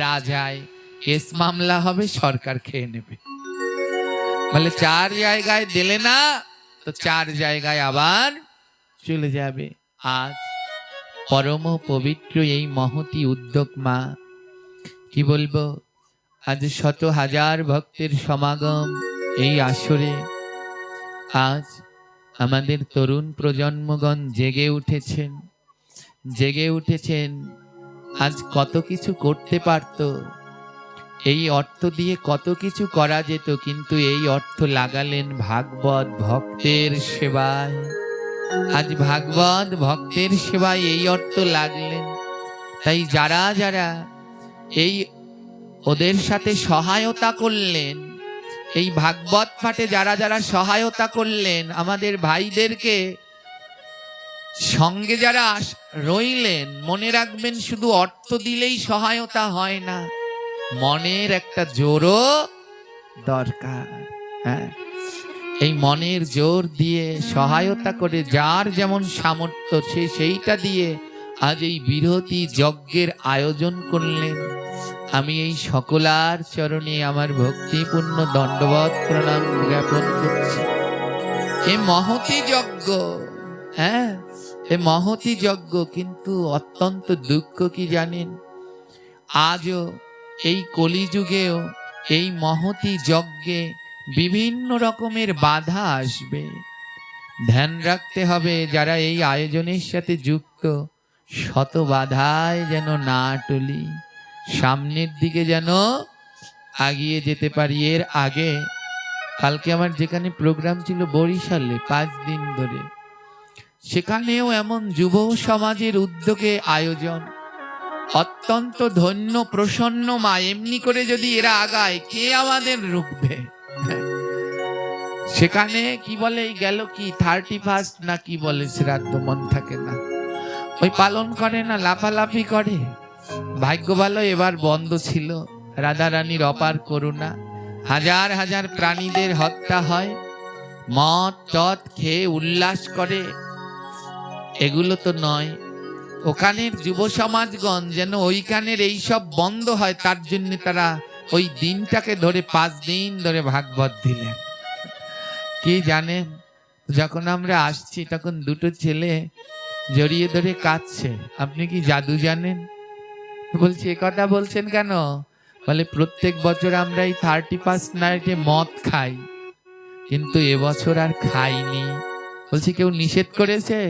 রাজায়, কেস মামলা হবে, সরকার খেয়ে নেবে। বলে 4 জায়গায় দিলে না তো 4 জায়গায় আবার চলে যাবে। আজ পরম পবিত্র এই মহতি উদ্যোগ মা, কি বলবো, আজ শত হাজার ভক্তের সমাগম এই আসরে। আজ আমাদের তরুণ প্রজন্মগণ জেগে উঠেছেন, জেগে উঠেছেন। আজ কত কিছু করতে পারত, এই অর্থ দিয়ে কত কিছু করা যেত, কিন্তু এই অর্থ লাগালেন ভাগবত ভক্তের সেবায়। আজ ভাগবত ভক্তের সেবায় এই অর্থ লাগলেন। তাই যারা যারা এই ওদের সাথে সহায়তা করলেন, এই ভাগবত পাঠে যারা যারা সহায়তা করলেন, আমাদের ভাইদেরকে সঙ্গে যারা রইলেন, মনে রাখবেন শুধু অর্থ দিলেই সহায়তা হয় না, মনের একটা জোরও দরকার। হ্যাঁ, এই মনের জোর দিয়ে সহায়তা করে যার যেমন সামর্থ্য সে সেইটা দিয়ে আজ এই বিরতি যজ্ঞের আয়োজন করলেন। আমি এই সকলার চরণে আমার ভক্তিপূর্ণ দণ্ডবত প্রণাম জ্ঞাপন করছি। এ মহতি যজ্ঞ, হ্যাঁ এ মহতি যজ্ঞ, কিন্তু অত্যন্ত দুঃখ কি জানেন, আজও এই কলিযুগেও এই মহতি যজ্ঞে বিভিন্ন রকমের বাধা আসবে। ধ্যান রাখতে হবে যারা এই আয়োজনের সাথে যুক্ত, শত বাধায় যেন না টলি, সামনের দিকে যেন আগিয়ে যেতে পারি। এর আগে কালকে আমার যেখানে প্রোগ্রাম ছিল বরিশালে 5 দিন ধরে, সেখানেও এমন যুব সমাজের উদ্যোগে আয়োজন। অত্যন্ত ধন্য প্রসন্ন মা, এমনি করে যদি এরা আগায় কে আমাদের রুখবে। সেখানে কি বলে গেল কি 31 না কি বলে শ্রাদ্ধ, মন থাকে না, ওই পালন করে না, লাফালাফি করে। ভাগ্য ভালো এবার বন্ধ ছিল, রাধারানীর অপার করুণা, হাজার হাজার প্রাণীদের হত্যা হয়, মদ টদ খেয়ে উল্লাস করে, এগুলো তো নয়। ওখানের যুব সমাজগণ যেন ওইখানের এইসব বন্ধ হয়, তার জন্য তারা ওই দিনটাকে ধরে 5 দিন ধরে ভাগবত দিলেন। কি জানেন, যখন আমরা আসছি তখন 2টো ছেলে জড়িয়ে ধরে কাঁদছে। আপনি কি জাদু জানেন? বলছি এ কথা বলছেন কেন? বলে প্রত্যেক বছর আমরা এই 31 নাইটে মদ খাই, কিন্তু এবছর আর খাইনি। বলছি কেউ নিষেধ করেছে?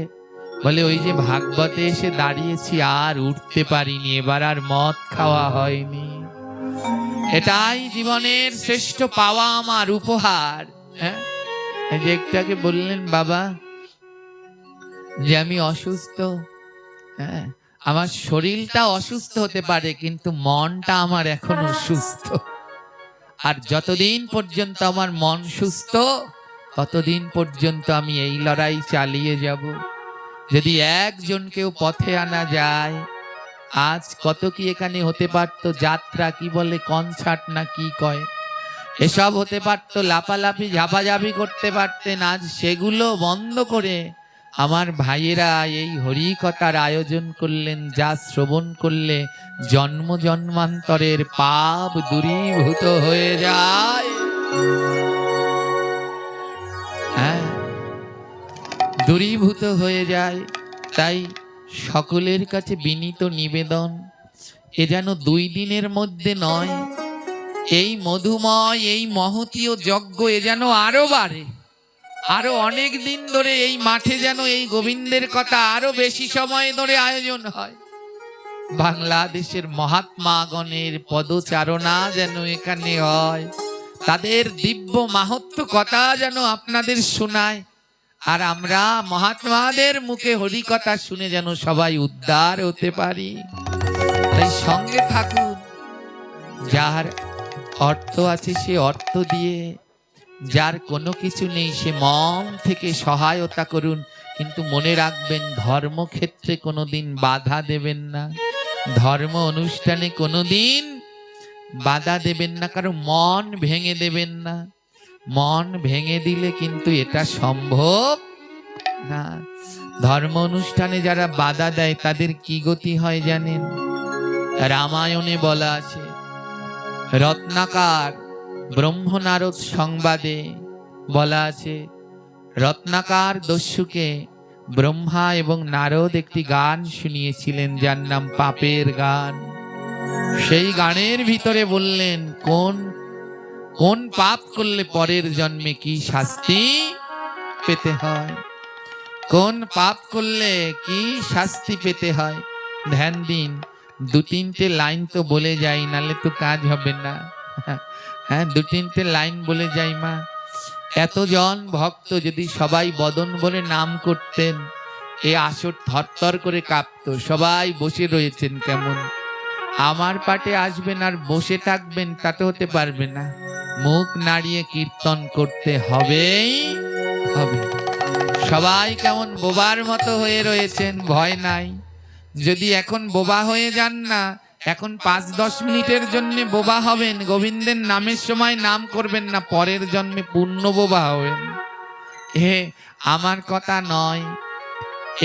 বলে ওই যে ভাগবতে এসে দাঁড়িয়েছি আর উঠতে পারিনি, এবার আর মদ খাওয়া হয়নি। এটাই জীবনের শ্রেষ্ঠ পাওয়া, আমার উপহার। হ্যাঁ, এই যে একটাকে বললেন বাবা যে আমি অসুস্থ, হ্যাঁ আমার শরীরটা অসুস্থ হতে পারে কিন্তু মনটা আমার এখনো সুস্থ, আর যতদিন পর্যন্ত আমার মন সুস্থ ততদিন পর্যন্ত আমি এই লড়াই চালিয়ে যাব। যদি একজনকেও পথে আনা যায়, আজ কত কি এখানে হতে পারতো, যাত্রা কি বলে কনসার্ট না কি কয়, এসব হতে পারতো, লাফালাফি ঝাপাঝাপি করতে পারতেন। আজ সেগুলো বন্ধ করে আমার ভাইয়েরা এই হরিকথার আয়োজন করলেন, যা শ্রবণ করলে জন্ম জন্মান্তরের পাপ দূরীভূত হয়ে যায়। হ্যাঁ, দূরীভূত হয়ে যায়। তাই সকলের কাছে বিনীত নিবেদন, এ যেন 2 দিনের মধ্যে নয়, এই মধুময় এই মহতীয় যজ্ঞ এ যেন আরো বাড়ে, আরো অনেক দিন ধরে এই মাঠে যেন এই গোবিন্দের কথা আরো বেশি সময় ধরে আয়োজন হয়। বাংলাদেশের মহাত্মাগণের পদচারণা যেন এখানে হয়, তাদের দিব্য মাহাত্ম্য কথা যেন আপনাদের শোনায়, আর আমরা মহাত্মাদের মুখে হরি কথা শুনে যেন সবাই উদ্ধার হতে পারি। তাই সঙ্গে থাকুন, যার অর্থ আছে সে অর্থ দিয়ে, যার কোনো কিছু নেই সে মন থেকে সহায়তা করুন। কিন্তু মনে রাখবেন ধর্মক্ষেত্রে কোনোদিন বাধা দেবেন না, ধর্ম অনুষ্ঠানে কোনোদিন বাধা দেবেন না, কারণ মন ভেঙে দেবেন না। মন ভেঙে দিলে কিন্তু এটা সম্ভব না। ধর্ম অনুষ্ঠানে যারা বাধা দেয় তাদের কি গতি হয় জানেন? রামায়ণে বলা আছে, রত্নাকার ব্রহ্মনারদ সংবাদে বলা আছে, রত্নাকার দস্যুকে ব্রহ্মা এবং নারদ একটি গান শুনিয়েছিলেন, যার নাম পাপের গান। সেই গানের ভিতরে বললেন কোন কোন পাপ করলে পরের জন্মে কি শাস্তি পেতে হয়, কোন পাপ করলে কি শাস্তি পেতে হয়। ধ্যান দিন, দু তিনটে লাইন তো বলে যাই, নালে তো কাজ হবে না। হ্যাঁ, দু তিনটে লাইন বলে যাই মা। এতজন ভক্ত যদি সবাই বদন বলে নাম করতেন, এ আসর থরথর করে কাঁপতো। সবাই বসে রয়েছেন কেমন, আমার পাটে আসবেন আর বসে থাকবেন তা তো হতে পারবে না, মুখ নাড়িয়ে কীর্তন করতে হবেই হবে। সবাই কেমন বোবার মতো হয়ে রয়েছেন, ভয় নাই। যদি এখন বোবা হয়ে যান না, এখন 5-10 মিনিটের জন্য বোবা হবেন, গোবিন্দের নামের সময় নাম করবেন না, পরের জন্মে পূর্ণ বোবা হবেন। হে, আমার কথা নয়,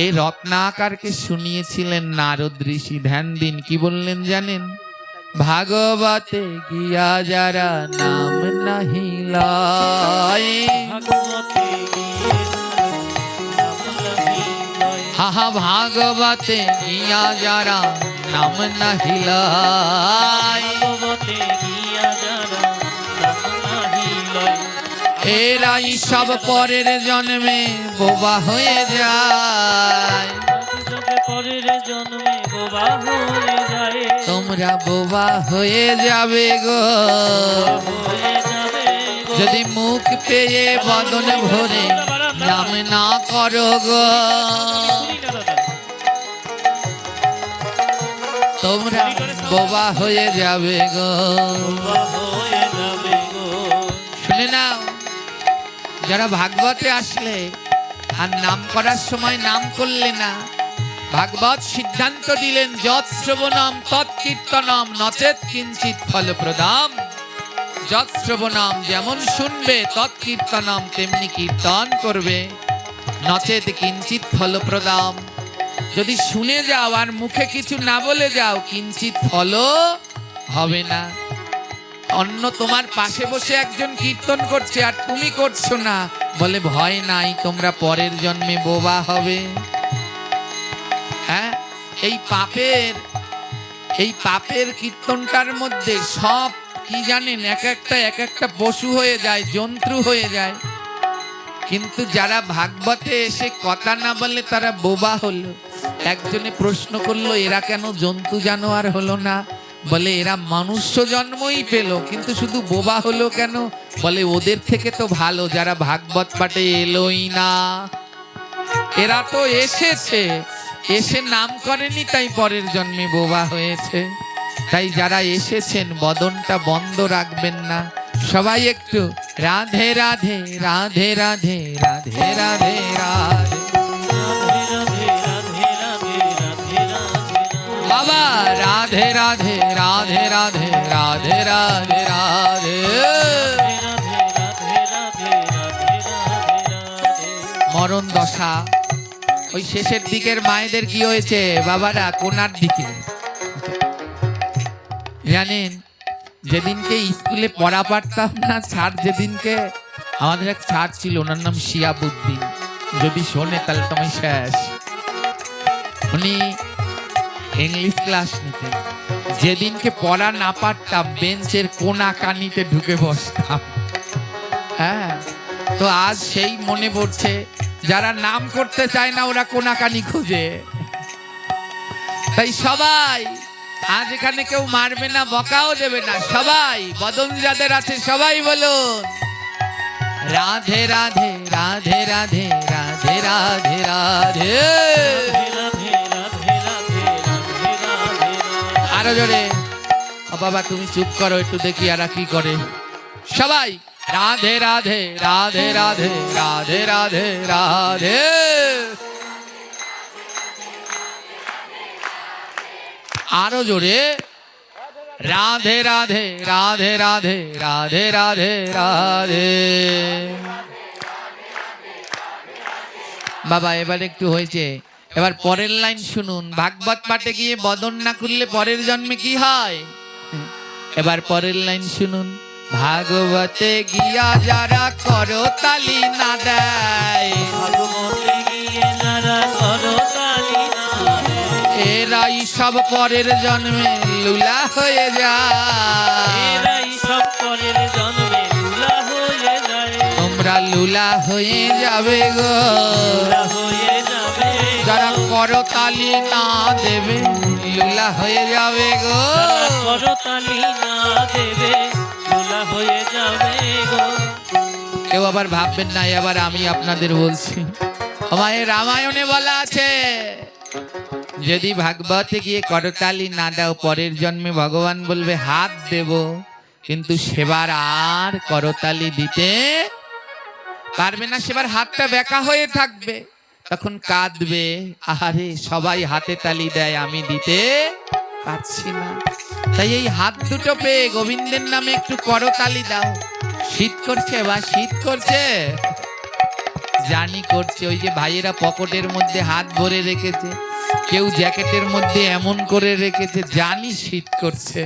এই রত্নাকারকে শুনিয়েছিলেন নারদ ঋষি। ধ্যান দিন, কি বললেন জানেন? ভাগবতে গিয়া যারা নাম নাহি লয়, হাহা ভাগবতে গিয়া যারা নাম নাহি লয়, এরাই সব পরের জন্মে বোবা হয়ে যায়। তোমরা বোবা হয়ে যাবে গো, যদি মুখ পেয়ে বদন ভরে নাম না করো গো। তোমরা বোবা হয়ে যাবে গো। শুনে নাও, যারা ভাগবতে আসলে আর নাম করার সময় নাম করলে না, ভাগবত সিদ্ধান্ত দিলেন, যৎ শ্রবণম তৎকীর্তনম নচেৎ কিঞ্চিৎ ফলপ্রদাম। যৎ শ্রবণম যেমন শুনবে, তৎকীর্তনম তেমনি কীর্তন করবে, নচেৎ কিঞ্চিৎ ফলপ্রদাম। যদি শুনে যাও আর মুখে কিছু না বলে যাও, কিঞ্চিৎ ফল হবে না। অন্য তোমার পাশে বসে একজন কীর্তন করছে আর তুমি করছো না, বলে ভয় নাই, তোমরা পরের জন্মে বোবা হবে। হ্যাঁ, এই পাপের কীর্তনটার মধ্যে সব কি জানেন, এক একটা পশু হয়ে যায়, জন্তু হয়ে যায়। কিন্তু যারা ভাগবতে এসে কথা না বলে তারা বোবা হলো। একজনে প্রশ্ন করলো, এরা কেন জন্তু জানোয়ার হলো না? বলে এরা মনুষ্য জন্মই পেল, কিন্তু শুধু বোবা হলো কেন? বলে ওদের থেকে তো ভালো যারা ভাগবত পাঠে এলোই না। এরা তো এসেছে, এসে নাম করেনি, তাই পরের জন্মে বোবা হয়েছে। তাই যারা এসেছেন বদনটা বন্ধ রাখবেন না। সবাই একটু রাধে রাধে রাধে রাধে রাধে রাধে রাধে, বাবা রাধে রাধে রাধে রাধে রাধে রাধে রাধে। মরণ দশা, ওই শেষের দিকের মায়েদের কি হয়েছে বাবারা? কোনার দিকে জানেন, যেদিনকে স্কুলে পড়া পারতাম না, স্যার যেদিনকে, আমাদের এক স্যার ছিল, ওনার নাম শিয়াবুদ্দিন, যদি শোনে তাহলে তুমি শেষ। উনি ইংলিশ ক্লাস নিতেন। যেদিনকে পড়া না পারতাম, বেঞ্চের কোনা কানিতে ঢুকে বসতাম। হ্যাঁ, তো আজ সেই মনে পড়ছে, যারা নাম করতে চায় না ওরা কোনাকানি খুঁজে। তাই সবাই আজ এখানে কেউ মারবে না, বকাও দেবে না। সবাই বদন যাদের আছে সবাই বলুন রাধে রাধে রাধে রাধে রাধে রাধে রাধে। আরো জোরে, বাবা তুমি চুপ করো একটু, দেখি আর কি করে। সবাই রাধে রাধে রাধে রাধে রাধে রাধে রাধে। আরো জোরে, রাধে রাধে রাধে রাধে রাধে রাধে রাধে। বাবা এবার একটু হয়েছে, এবার পরের লাইন শুনুন, ভাগবত পাঠে গিয়ে বদন না করলে পরের জন্মে কি হয়? এবার পরের লাইন শুনুন, ভাগবতে গিয়া যারা করতালি না দেয়, ভাগবতে গিয়ে যারা করতালি না দেয়, এরাই সব পরের জন্মে লুলা হয়ে যায়। এরাই সব পরের জন্মে লুলা হয়ে যায়। তোমরা লুলা হয়ে যাবে গো, লুলা হয়ে যাবে। যারা করতালি না দেবে লুলা হয়ে যাবে গো। যারা করতালি না দেবে লুলা হয়ে যাবে গো। কেউ আবার ভাববেন না এবার আমি আপনাদের বলছি, আমায় রামায়ণে বলা আছে যদি ভাগবতে গিয়ে করতালি না দাও পরের জন্মে ভগবান বলবে হাত দেব, কিন্তু সেবার আর করতালি দিতে পারবে না, সেবার হাতটা বেঁকা হয়ে থাকবে, তখন কাঁদবে, আরে সবাই হাতে তালি দেয় আমি দিতে পারছি না। তাই এই হাত দুটো পেয়ে গোবিন্দের নামে একটু করতালি দাও। শীত করছে বা শীত করছে জানি করছে, ওই যে ভাইয়েরা পকেটের মধ্যে হাত ভরে রেখেছে, কেউ জ্যাকেটের মধ্যে এমন করে রেখেছে, জানি শীত করছে।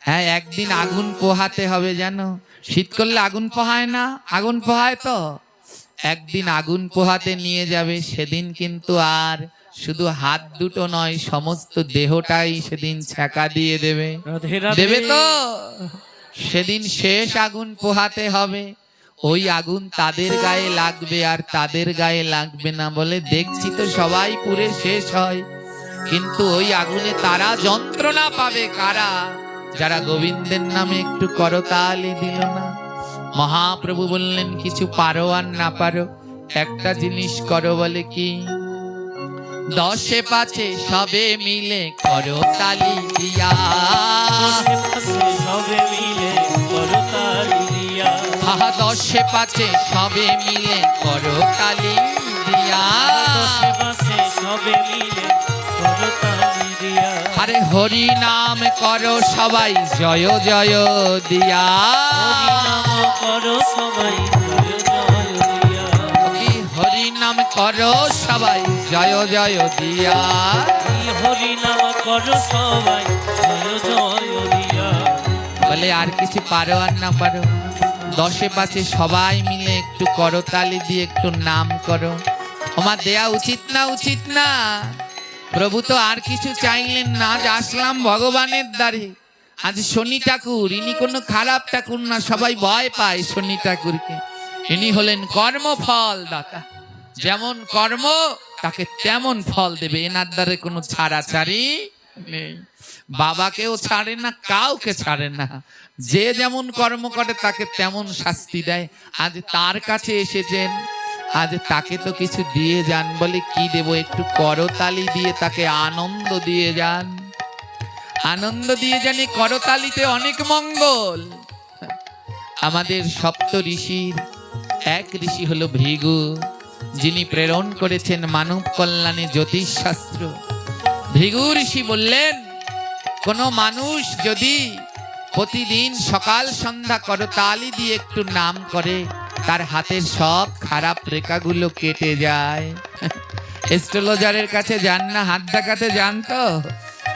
হ্যাঁ, একদিন আগুন পোহাতে হবে জানো, শীত করলে আগুন পোহায় না, আগুন পোহায় তো, একদিন আগুন পোহাতে নিয়ে যাবে, সেদিন কিন্তু আর শুধু হাত দুটো নয় সমস্ত দেহটাই সেদিন ছ্যাঁকা দিয়ে দেবে, রাধে রাধে। দেবে তো। সেদিন শেষ আগুন পোহাতে হবে, ওই আগুন তাদের গায়ে লাগবে আর তাদের গায়ে লাগবে না বলে দেখছি তো সবাই পুড়ে শেষ হয়, কিন্তু ওই আগুনে তারা যন্ত্রণা পাবে কারা? যারা গোবিন্দের নামে একটু করতালি দিল না। মহাপ্রভু বললেন কিছু পারো আর না পারো একটা জিনিস করো, বলে কি? দশে পাঁচে সবে মিলে করতালি দিয়া, সবে মিলে করতালি দিয়া, দশে পাঁচে সবে মিলে করতালি দিয়া, দশে পাশে সবে মিলে করতালি দিয়া, আরে হরি নাম করো সবাই জয় জয় দিয়া, হরি নাম করো সবাই জয় জয় দিয়া, কি হরি নাম করো সবাই জয় জয় দিয়া, হরি নাম করো সবাই জয় জয় দিয়া। বলে আর কিছু পারো আর না পারো দশে পাঁচে সবাই মিলে একটু করতালি দিয়ে একটু নাম করো। আমার দেয়া উচিত না, উচিত না? প্রভু তো আর কিছু চাইলেন না, আজ আসলাম ভগবানের দ্বারে। আজ শনি ঠাকুর, ইনি কোনো খারাপ ঠাকুর না, সবাই ভয় পায় শনি ঠাকুরকে। ইনি হলেন কর্মফল দাতা, যেমন কর্ম তাকে তেমন ফল দেবে, এনার দ্বারে কোনো ছাড়াছাড়ি নেই। বাবাকেও ছাড়ে না, কাউকে ছাড়ে না, যে যেমন কর্ম করে তাকে তেমন শাস্তি দেয়। আজ তার কাছে এসেছেন, আজ তাকে তো কিছু দিয়ে যান, বলে কি দেব? একটু করতালি দিয়ে তাকে আনন্দ দিয়ে যান, আনন্দ দিয়ে জানি করতালিতে অনেক মঙ্গল। আমাদের সপ্ত ঋষির এক ঋষি হলো ভৃগু, যিনি প্রেরণ করেছেন মানব কল্যাণে জ্যোতিষশাস্ত্র। ভৃগু ঋষি বললেন কোন মানুষ যদি প্রতিদিন সকাল সন্ধ্যা করতালি দিয়ে একটু নাম করে, তার হাতের সব খারাপ রেখাগুলো কেটে যায়। এস্ট্রোলজারের কাছে যান না, হাত দেখাতে যান তো,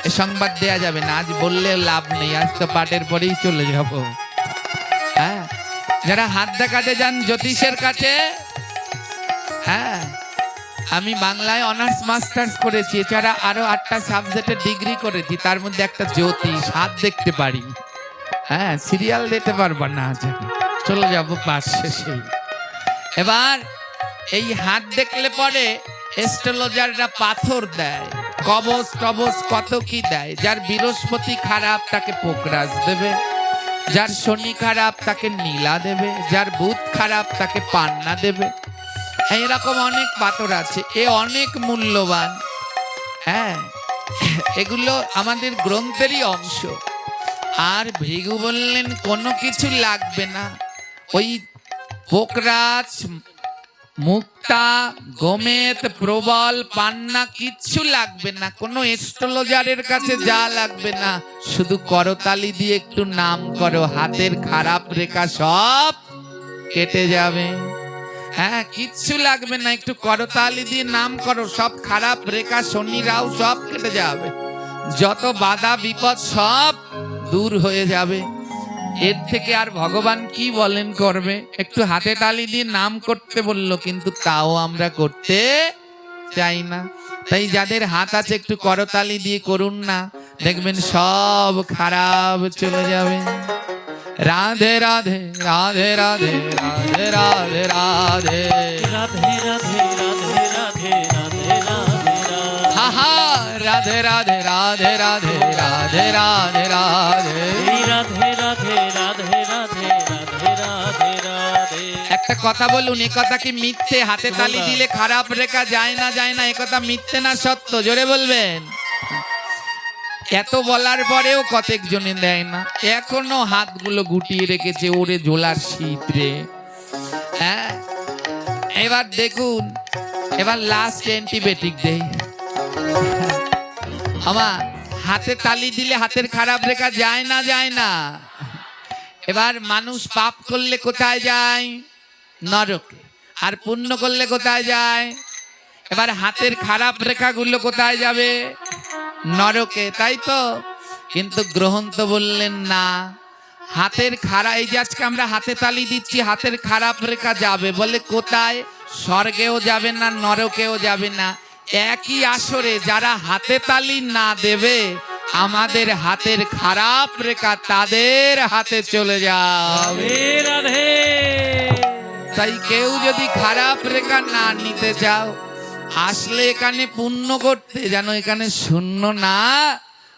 এ সংবাদ দেয়া যাবে না, আজ বললে লাভ নেই, আজ তো পাঠের পরেই চলে যাব। হ্যাঁ, যারা হাত দেখাতে যান জ্যোতিষের কাছে, হ্যাঁ, আমি বাংলায় অনার্স মাস্টার্স করেছি, এছাড়া আরো 8টা সাবজেক্টে ডিগ্রি করেছি, তার মধ্যে একটা জ্যোতিষ, হাত দেখতে পারি। হ্যাঁ, সিরিয়াল দিতে পারবো না, চলে যাব পাশ শেষে। এবার এই হাত দেখলে পরে এস্ট্রোলজাররা পাথর দেয়, কবচ টবচ কত কি দেয়। যার বৃহস্পতি খারাপ তাকে পোকরাজ দেবে, যার শনি খারাপ তাকে নীলা দেবে, যার বুধ খারাপ তাকে পান্না দেবে। এইরকম অনেক পাথর আছে, এ অনেক মূল্যবান। হ্যাঁ, এগুলো আমাদের গ্রন্থেরই অংশ। আর ভৃগু বললেন কোনো কিছু লাগবে না, ওই পোকরাজ, মুক্তা, গোমেদ, প্রবল, পান্না কিচ্ছু লাগবে না, কোনো এস্ট্রোলজারের কাছে যা লাগবে না, শুধু করতালি দিয়ে একটু নাম করো, হাতের খারাপ রেখা সব কেটে যাবে। হ্যাঁ, কিচ্ছু লাগবে না, একটু করতালি দিয়ে নাম করো, সব খারাপ রেখা শনি রাও সব কেটে যাবে, যত বাধা বিপদ সব দূর হয়ে যাবে। এর থেকে আর ভগবান কি বলেন করবে? একটু হাতে তালি দিয়ে নাম করতে বললো, কিন্তু তাও আমরা করতে চাই না। তাই যাদের হাত আছে একটু করতালি দিয়ে করুন না, দেখবেন সব খারাপ চলে যাবে। রাধে রাধে রাধে রাধে রাধে রাধে রাধে রাধে রাধে রাধে রাধে রাধে রাধে হা হা রাধে রাধে রাধে রাধে রাধে রাধে রাধে রাধে রাধে রাধে রাধে রাধে রাধে রাধে। একটা কথা বলুন, এ কথা কি মিথ্যে? হাতে তালি দিলে খারাপ রেখা যায় না, যায় না, এ কথা মিথ্যে না সত্য? জোরে বলবেন। এত বলার পরেও কতক জনে দেয় না, এখনো হাতগুলো গুটিয়ে রেখেছে, ওরে ঝোলার শীত রে। হ্যাঁ, এবার দেখুন, এবার লাস্ট অ্যান্টিবায়োটিক দেই। আমার হাতে তালি দিলে হাতের খারাপ রেখা যায় না, যায় না। এবার মানুষ পাপ করলে কোথায় যায়? নরকে। আর পুণ্য করলে কোথায় যায়? এবার হাতের খারাপ রেখাগুলো কোথায় যাবে? নরকে, তাই তো? কিন্তু গ্রহণ তো বললেন না। হাতের খারাপ, এই যে আজকে আমরা হাতে তালি দিচ্ছি, হাতের খারাপ রেখা যাবে বলে কোথায়? স্বর্গেও যাবে না, নরকেও যাবে না। একই আসরে যারা হাতে তালি না দেবে, আমাদের হাতের খারাপ রেখা তাদের হাতে চলে যাবে। রাধে তাই কেউ যদি খারাপ রেখা না নিতে চাও, আসলে এখানে পুণ্য করতে, যেন এখানে শূন্য না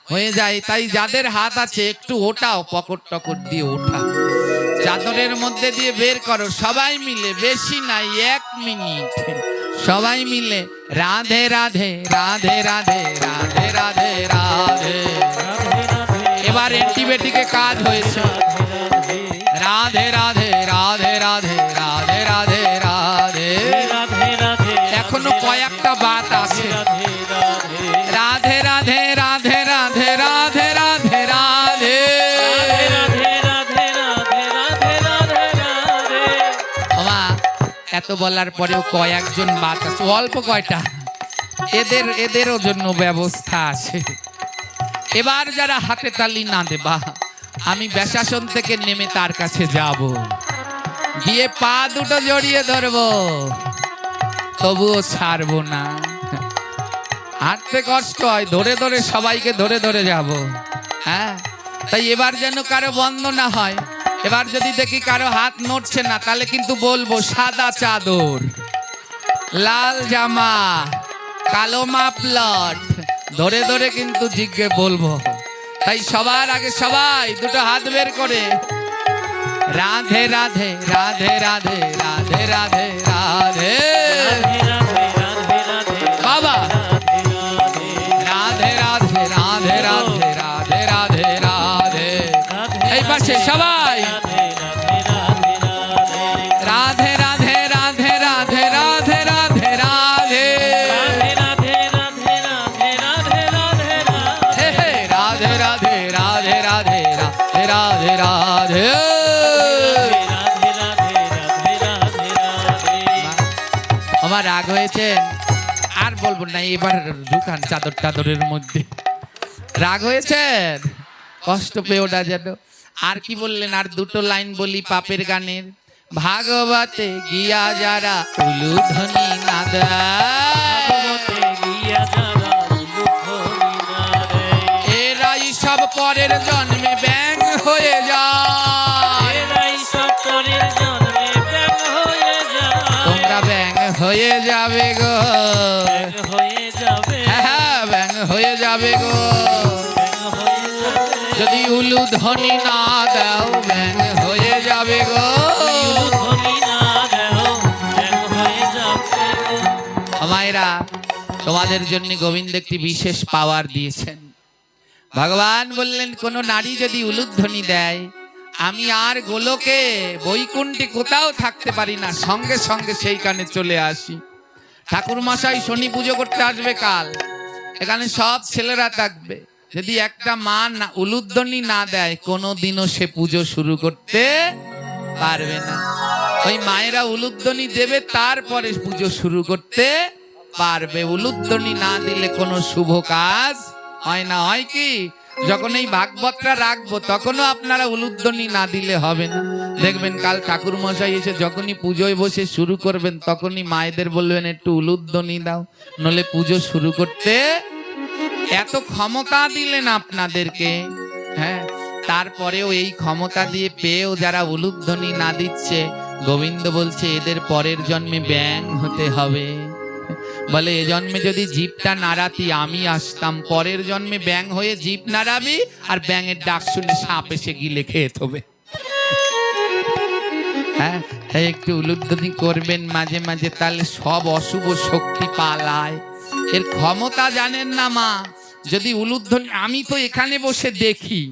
হয়ে যায়। তাই যাদের হাত আছে একটু ওঠাও, পকট টকট দিয়ে ওঠা, চাদরের মধ্যে দিয়ে বের করো, সবাই মিলে, বেশি নাই, 1 মিনিট সবাই মিলে রাধে রাধে রাধে রাধে রাধে রাধে রাধে। এবার অ্যান্টিবায়োটিকে কাজ হয়েছে। রাধে রাধে রাধে রাধে রাধে রাধে রাধে। এখনো কয়েকটা বাত আছে। রাধে রাধে রাধে রাধে রাধে রাধে রাধে। এত বলার পরেও কয়েকজন বাত আছে, অল্প কয়টা, এদেরও জন্য ব্যবস্থা আছে। এবার যারা হাতে তালি না দেবা, আমি বেশাসন থেকে নেমে তার কাছে যাব, গিয়ে পা দুটো জড়িয়ে ধরবো, তবুও ছাড়বো না। হাঁটতে কষ্ট হয়, ধরে ধরে সবাইকে ধরে ধরে যাব। হ্যাঁ, তাই এবার যেন কারো বন্ধ না হয়। এবার যদি দেখি কারো হাত নড়ছে না, তাহলে কিন্তু বলবো সাদা চাদর, লাল জামা, কালো মাফলার, ধরে ধরে কিন্তু জিজ্ঞে বলবো। তাই সবার আগে সবাই দুটো হাত বের করে রাধে রাধে রাধে রাধে রাধে রাধে রাধে বাবা, রাধে রাধে রাধে রাধে রাধে রাধে রাধে। এই পাশে সবাই রাধে রাধে রাধে রাধে রাধে রাধে রাধে। রাধে রাধে রাধে রাধে রাধে রাধে। আমার রাগ হয়েছে, আর বলবো না, এবার ঢুকান চাদর টাদরের মধ্যে। রাগ হয়েছে, কষ্ট পেও না যেন। আর কি বললেন? আর দুটো লাইন বলি পাপের গানের। ভাগবতে গিয়া যারা উলুধ্বনি না দেয়, এরাই সব পরের জন্মে ব্যাঙ হয়ে যায়। তোমরা ব্যাঙ হয়ে যাবে গো, হ্যাঁ ব্যাঙ হয়ে যাবে গো। যদি উলুধ্বনি না দাও, ব্যাঙ হয়ে যাবে গো। মায়েরা, তোমাদের জন্য গোবিন্দ একটি বিশেষ পাওয়ার দিয়েছেন। ভগবান বললেন, কোন নারী যদি উলুধ্বনি দেয়, আমি আর গোলকে বৈকুণ্ঠে কোথাও থাকতে পারি না, সঙ্গে সঙ্গে সেইখানে চলে আসি। ঠাকুর মশাই শনি পুজো করতে আসবে কাল, এখানে সব ছেলেরা থাকবে। যদি একটা মা উলুধ্বনি না দেয়, কোনোদিনও সে পুজো শুরু করতে পারবে না। ওই মায়েরা উলুধ্বনি দেবে, তারপরে পুজো শুরু করতে পারবে। উলুধ্বনি না দিলে কোনো শুভ কাজ হয় না। হয় কি, যখন এই ভাগবতটা রাখবো তখনও আপনারা উলুধ্বনি না দিলে হবে না। দেখবেন কাল ঠাকুর মশাই এসে যখনই পুজোয় বসে শুরু করবেন তখনই মায়েদের বলবেন একটু উলুধ্বনি দাও, নলে পুজো শুরু করতে। এত ক্ষমতা দিলেন আপনাদেরকে, হ্যাঁ, তারপরেও এই ক্ষমতা দিয়ে পেয়েও যারা উলুধ্বনি না দিচ্ছে, গোবিন্দ বলছে এদের পরের জন্মে ব্যাঙ হতে হবে। বলে এ জন্মে যদি জিভটা নাড়াতি আমি আসতাম, পরের জন্মে ব্যাঙ হয়ে জিভ নাড়াবি আর ব্যাঙের ডাক শুনে সাপ এসে গিলে খেয়ে থবে। হ্যাঁ, একটু উলুধ্বনি করবেন মাঝে মাঝে, তাহলে সব অশুভ শক্তি পালায়। এর ক্ষমতা জানেন না মা। যদি উলুধ্বনি, আমি তো এখানে বসে দেখি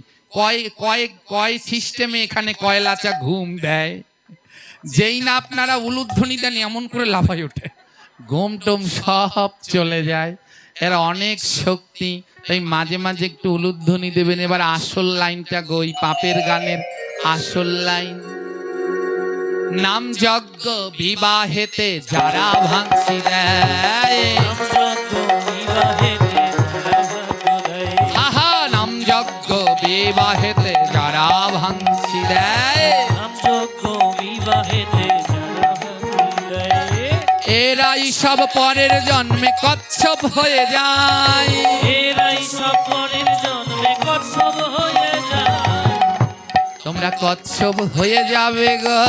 কয় সিস্টেমে এখানে কয়লাচা ঘুম দেয়। যেই না আপনারা উলুধ্বনি দেন এমন করে লাফাই ওঠে, ঘুম টুম সব চলে যায়। এরা অনেক শক্তি, তাই মাঝে মাঝে একটু উলুধ্বনি দেবেন। এবার আসল লাইনটা গই, পাপের গানের আসল লাইন। নাম যজ্ঞ বিবাহেতে যারা ভাঙছি দেয়, আহা নাম যজ্ঞ বিবাহেতে যারা ভাঙছি দেয়, এরাই সব পরের জন্মে কচ্ছপ হয়ে যায়, এরাই সব পরের জন্মে কচ্ছপ হয়ে যায়। তোমরা কচ্ছপ হয়ে যাবে গো,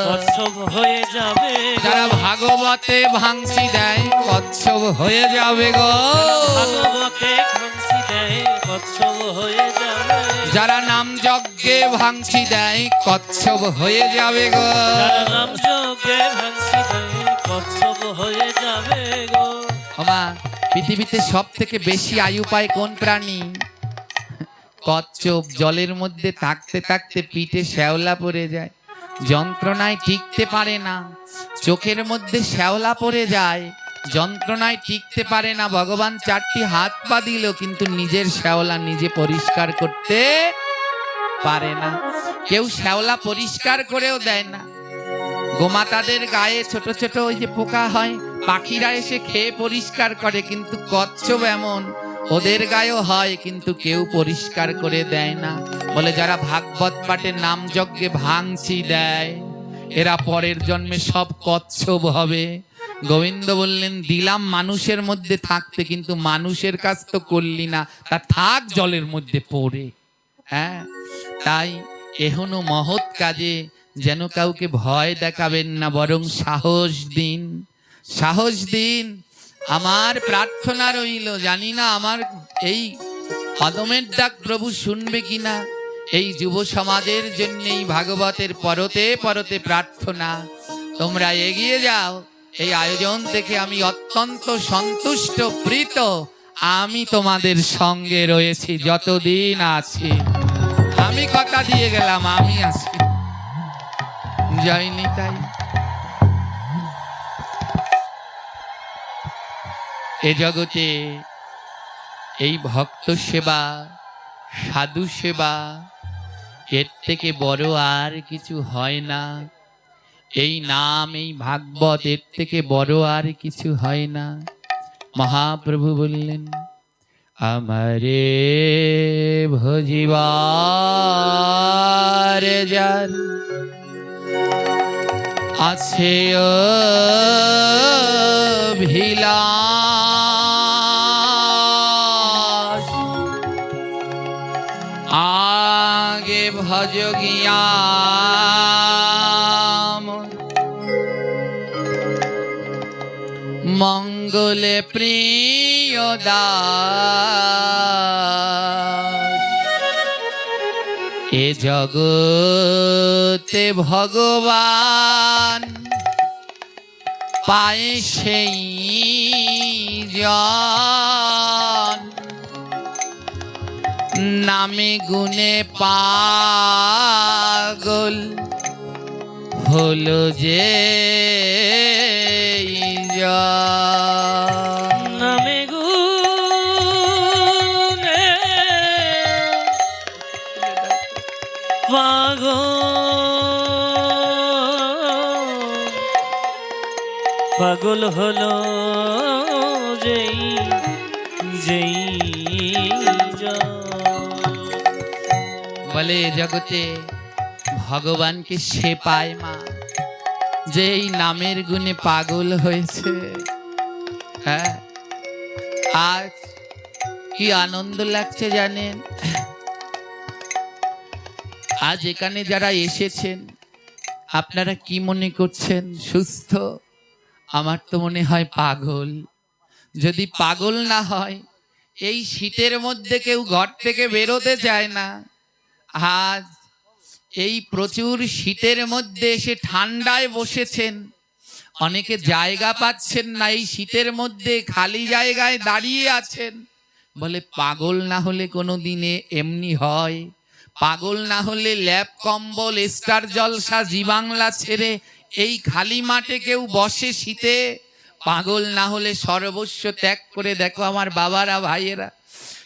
কচ্ছপ হয়ে যাবে। যারা ভাগবতে ভাঙছি দেয় কচ্ছপ হয়ে যাবে গো, ভাগবতে ভাঙছি দেয় কচ্ছপ হয়ে যাবে। যারা নাম যজ্ঞে ভাঙছি দেয় কচ্ছপ হয়ে যাবে গো, যারা নাম যজ্ঞে ভাঙছি দেয় কচ্ছপ হয়ে যাবে গো। ওমা, পৃথিবীতে সব থেকে বেশি আয়ু পায় কোন প্রাণী? কচ্ছপ। জলের মধ্যে থাকতে থাকতে পিঠে শ্যাওলা পড়ে যায়, যন্ত্রণায় টিকতে পারে না। চোখের মধ্যে শ্যাওলা পড়ে যায়, যন্ত্রণায় টিকতে পারে না। ভগবান 4টি হাত পা দিল কিন্তু নিজের শ্যাওলা নিজে পরিষ্কার করতে পারে না। কেউ শ্যাওলা পরিষ্কার করেও দেয় না। গোমাতাদের গায়ে ছোট ছোট ওই যে পোকা হয়, পাখিরা এসে খেয়ে পরিষ্কার করে, কিন্তু কচ্ছপ এমন, ওদের গায়েও হয় কিন্তু কেউ পরিষ্কার করে দেয় না। বলে যারা ভাগবত পাঠে নাম যজ্ঞে ভাঙছি দেয় এরা পরের জন্মে সব কচ্ছপ হবে। গোবিন্দ বললেন দিলাম মানুষের মধ্যে থাকতে, কিন্তু মানুষের কাজ তো করলি না, তা থাক জলের মধ্যে পড়ে। হ্যাঁ, তাই এখনো মহৎ কাজে যেন কাউকে ভয় দেখাবেন না, বরং সাহস দিন, সাহস দিন। আমার প্রার্থনা রইল, জানি না আমার এই কদমের ডাক প্রভু শুনবে কিনা। এই যুব সমাজের জন্য এই ভাগবতের পরতে পরতে প্রার্থনা, তোমরা এগিয়ে যাও। এই আয়োজন থেকে আমি অত্যন্ত সন্তুষ্ট, প্রীত। আমি তোমাদের সঙ্গে রয়েছি যতদিন আছি। আমি কথা দিয়ে গেলাম আমি আছি। জয় নিতাই। এ জগতে এই ভক্ত সেবা, সাধু সেবা, এর থেকে বড় আর কিছু হয় না। এই নাম, এই ভাগবত, এর থেকে বড় আর কিছু হয় না। মহাপ্রভু বললেন আমারে ভজিবার যার আছে অভিলাষ, আগে ভজ গিয়া মঙ্গলে প্রিয় দাস। এ জগতে ভগবান পায় সেই জন, নামে গুণে পাগল হলো যে নামে গুণে পাগল পাগল হলো যেই যেই জন। বলে জগতে ভগবানকে সে পায় মা যে এই নামের গুণে পাগল হয়েছে। হ্যাঁ, আজ কি আনন্দ লাগছে জানেন? আজ এখানে যারা এসেছেন আপনারা কি মনে করছেন? সুস্থ? আমার তো মনে হয় পাগল। যদি পাগল না হয় এই শীতের মধ্যে কেউ ঘর থেকে বেরোতে চায় না। আজ এই প্রচুর শীতের মধ্যে এসে ঠান্ডায় বসেছেন, অনেকে জায়গা পাচ্ছেন না, এই শীতের মধ্যে খালি জায়গায় দাঁড়িয়ে আছেন। বলে পাগল না হলে কোনো দিনে এমনি হয়? পাগল না হলে ল্যাপ কম্বল স্টার জলসা জি বাংলা ছেড়ে এই খালি মাঠে কেউ বসে শীতে? পাগল না হলে সর্বস্ব ত্যাগ করে দেখো আমার বাবারা ভাইয়েরা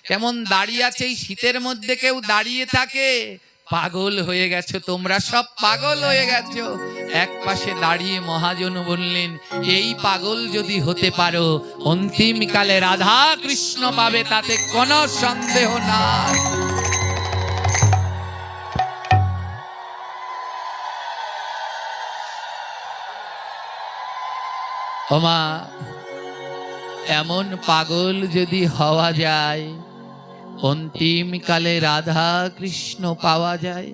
কেমন দাঁড়িয়ে আছে এই শীতের মধ্যে কেউ দাঁড়িয়ে থাকে? পাগল হয়ে গেছো তোমরা, সব পাগল হয়ে গেছো। এক পাশে দাঁড়িয়ে মহাজন বললেন এই পাগল যদি হতে পারো অন্তিমকালে রাধা কৃষ্ণ পাবে, তাতে কোনো সন্দেহ নাই। ওমা, এমন পাগল যদি হওয়া যায় অন্তিমকালে রাধা কৃষ্ণ পাওয়া যায়।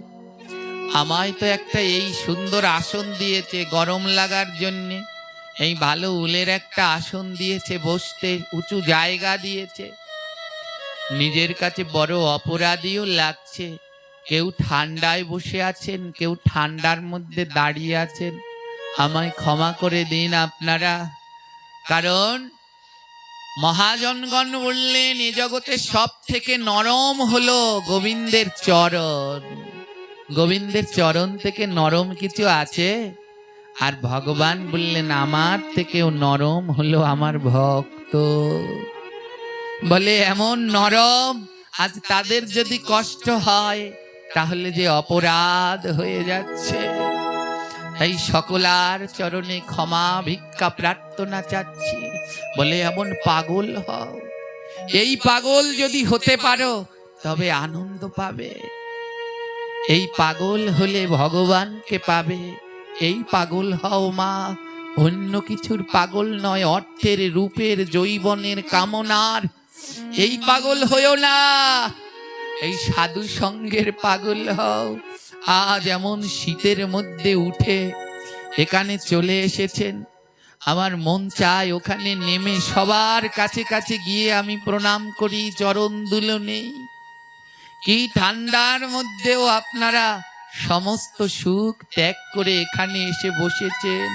আমায় তো একটা এই সুন্দর আসন দিয়েছে গরম লাগার জন্যে, এই ভালো উলের একটা আসন দিয়েছে বসতে, উঁচু জায়গা দিয়েছে। নিজের কাছে বড় অপরাধীও লাগছে। কেউ ঠান্ডায় বসে আছেন, কেউ ঠান্ডার মধ্যে দাঁড়িয়ে আছেন, আমায় ক্ষমা করে দিন আপনারা। কারণ মহাজনগণ বললেন এ জগতে সব থেকে নরম হলো গোবিন্দের চরণ। গোবিন্দের চরণ থেকে নরম কিছু আছে? আর ভগবান বললেন আমার থেকেও নরম হলো আমার ভক্ত। বলে এমন নরম, আজ তাদের যদি কষ্ট হয় তাহলে যে অপরাধ হয়ে যাচ্ছে। তাই সকলার চরণে ক্ষমা ভিক্ষা প্রার্থনা চাচ্ছি। বলে এমন পাগল হও, এই পাগল যদি হতে পারো তবে আনন্দ পাবে। এই পাগল হলে ভগবানকে পাবে। এই পাগল হও মা, অন্য কিছুর পাগল নয়, অর্থের রূপের যৌবনের কামনার এই পাগল হইও না, এই সাধু সঙ্গের পাগল হও। আজ এমন শীতের মধ্যে উঠে এখানে চলে এসেছেন, আমার মন চায় ওখানে নেমে সবার কাছে কাছে গিয়ে আমি প্রণাম করি, চরণ দুলো নেই। কি ঠান্ডার মধ্যেও আপনারা সমস্ত সুখ ত্যাগ করে এখানে এসে বসেছেন।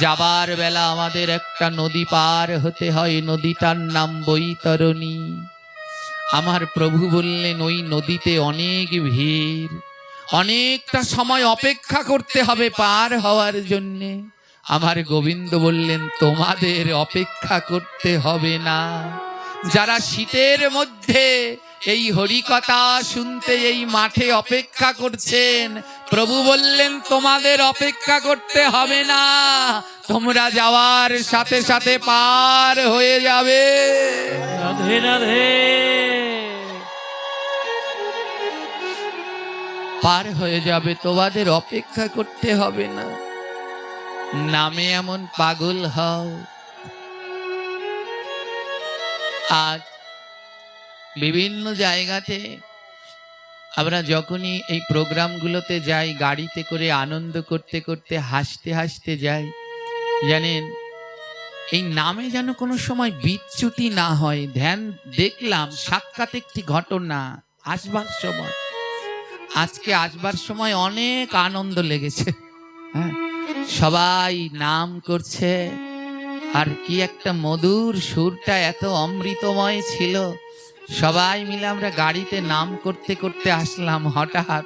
যাবার বেলা আমাদের একটা নদী পার হতে হয়, নদীটার নাম বৈতরণী। আমার প্রভু বললেন ওই নদীতে অনেক ভিড়, অনেকটা সময় অপেক্ষা করতে হবে পার হওয়ার জন্যে। আমার গোবিন্দ বললেন তোমাদের অপেক্ষা করতে হবে না। যারা শীতের মধ্যে এই হরিকথা শুনতে এই মাঠে অপেক্ষা করছেন, প্রভু বললেন তোমাদের অপেক্ষা করতে হবে না, তোমরা যাওয়ার সাথে সাথে পার হয়ে যাবে। রাধে রাধে। পার হয়ে যাবে, তোমাদের অপেক্ষা করতে হবে না। নামে এমন পাগল হও। আজ বিভিন্ন জায়গাতে আমরা যখনই এই প্রোগ্রামগুলোতে যাই, গাড়িতে করে আনন্দ করতে করতে হাসতে হাসতে যাই, জানেন এই নামে যেন কোনো সময় বিচ্যুতি না হয়। ধ্যান দেখলাম সাক্ষাৎ একটি ঘটনা আসবার সময়, আজকে আসবার সময় অনেক আনন্দ লেগেছে। হ্যাঁ, সবাই নাম করছে, আর কি একটা মধুর সুরটা এত অমৃতময় ছিল। সবাই মিলে আমরা গাড়িতে নাম করতে করতে আসলাম। হঠাৎ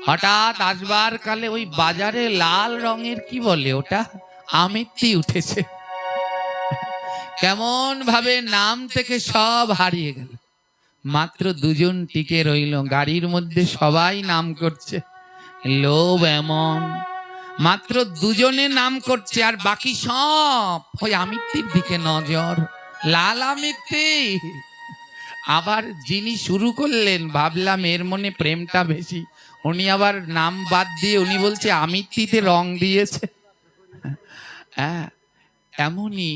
হঠাৎ আসবার কালে ওই বাজারে লাল রঙের কি বলে ওটা, আমিত্তি উঠেছে। কেমন ভাবে নাম থেকে সব হারিয়ে গেল, মাত্র দুজন টিকে রইল। গাড়ির মধ্যে সবাই নাম করছে। লোভ এমন, মাত্র দুজনে নাম করছে আর বাকি সব ওই আমিত্তির দিকে নজর, লাল আমিত্তি। আবার যিনি শুরু করলেন ভাবলাম এর মনে প্রেমটা বেশি, উনি আবার নাম বাদ দিয়ে উনি বলছে আমিত্তিতে রং দিয়েছে। হ্যাঁ, এমনই।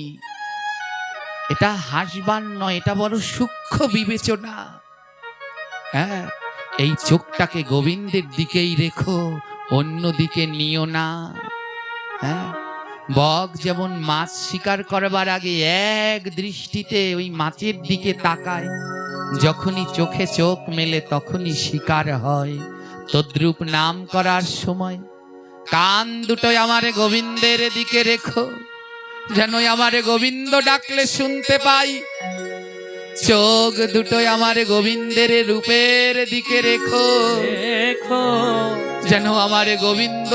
এটা হাসবার নয়, এটা বড় সূক্ষ্ম বিবেচনা। হ্যাঁ, এই চোখটাকে গোবিন্দের দিকেই রেখো, অন্যদিকে নিও না। হ্যাঁ, বক যেমন মাছ শিকার করবার আগে এক দৃষ্টিতে ওই মাছের দিকে তাকায়, যখনই চোখে চোখ মেলে তখনই শিকার হয়। তদ্রূপ নাম করার সময় কান দুটোই আমারে গোবিন্দের দিকে রেখো, যেন আমারে গোবিন্দ ডাকলে শুনতে পাই। চোখ দুটোই আমারে গোবিন্দের রূপের দিকে রেখো, দেখো যেন আমারে গোবিন্দ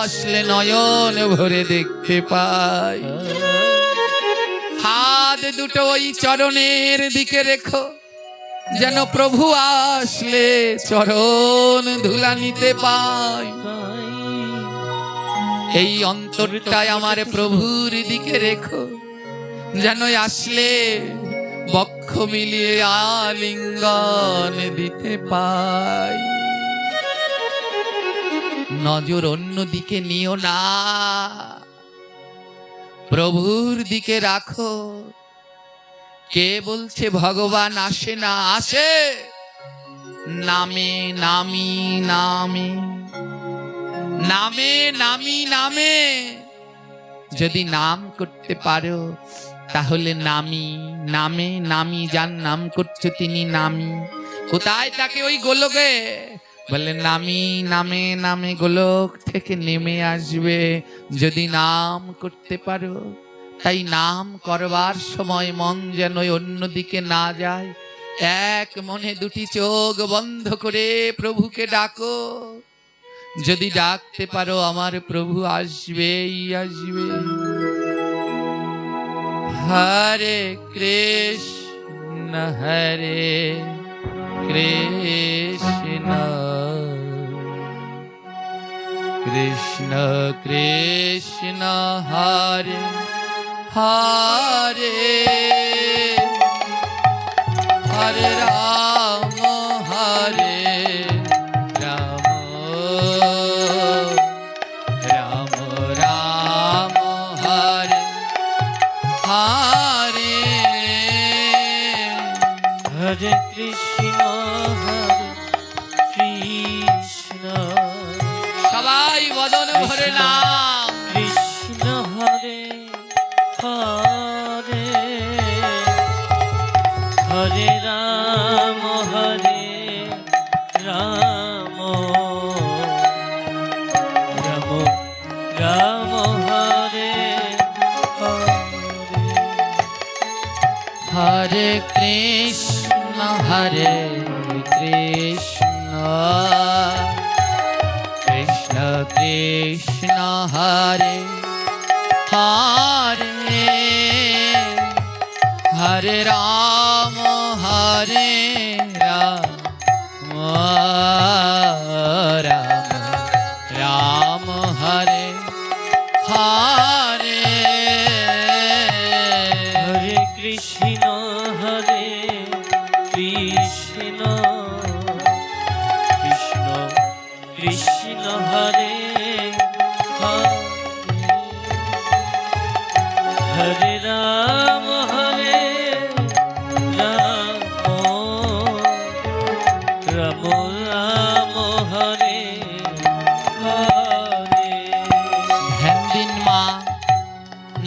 আসলে নয়ন ভরে দেখতে পাই। হাত দুটো ওই চরণের দিকে রেখো, যেন প্রভু আসলে চরণ ধুলা নিতে পাই। এই অন্তরটাই আমার প্রভুর দিকে রেখো, যেন আসলে বক্ষ মিলিয়ে আলিঙ্গন দিতে পাই। নজর অন্য দিকে নিও না, প্রভুর দিকে রাখো। কে বলছে ভগবান আসে না? আসে, নামে নামি নামে, নামে নামি নামে। যদি নাম করতে পারো তাহলে নামি, নামে নামি। যার নাম করছো তিনি নামি। কোথায় তাকে? ওই গোলকে। বলে নামি, নামে নামে গোলক থেকে নেমে আসবে যদি নাম করতে পারো। তাই নাম করবার সময় মন যেন অন্যদিকে না যায়। এক মনে দুটি চোখ বন্ধ করে প্রভুকে ডাকো। যদি ডাকতে পারো আমার প্রভু আসবেই আসবে। হরে কৃষ্ণ হরে কৃষ্ণ কৃষ্ণ কৃষ্ণ হরে হরে, হরে রাম হরে রাম, রাম রাম হরে হরে। হরে কৃষ্ণ কৃষ্ণ, সবাই বদন ভরে নাম। কৃষ্ণ হরে হরে, হরে রাম রাম, রাম রাম হরে হরে। হরে কৃষ্ণ কৃষ্ণ কৃষ্ণ হরে হরে, হরে রাম রাম, রাম হরে হরে। হরে কৃষ্ণ কৃষ্ণ, কৃষ্ণ কৃষ্ণ হরে হরে, হরে রাম রাম, রাম রাম হরে হরে। ধ্যান দিন মা,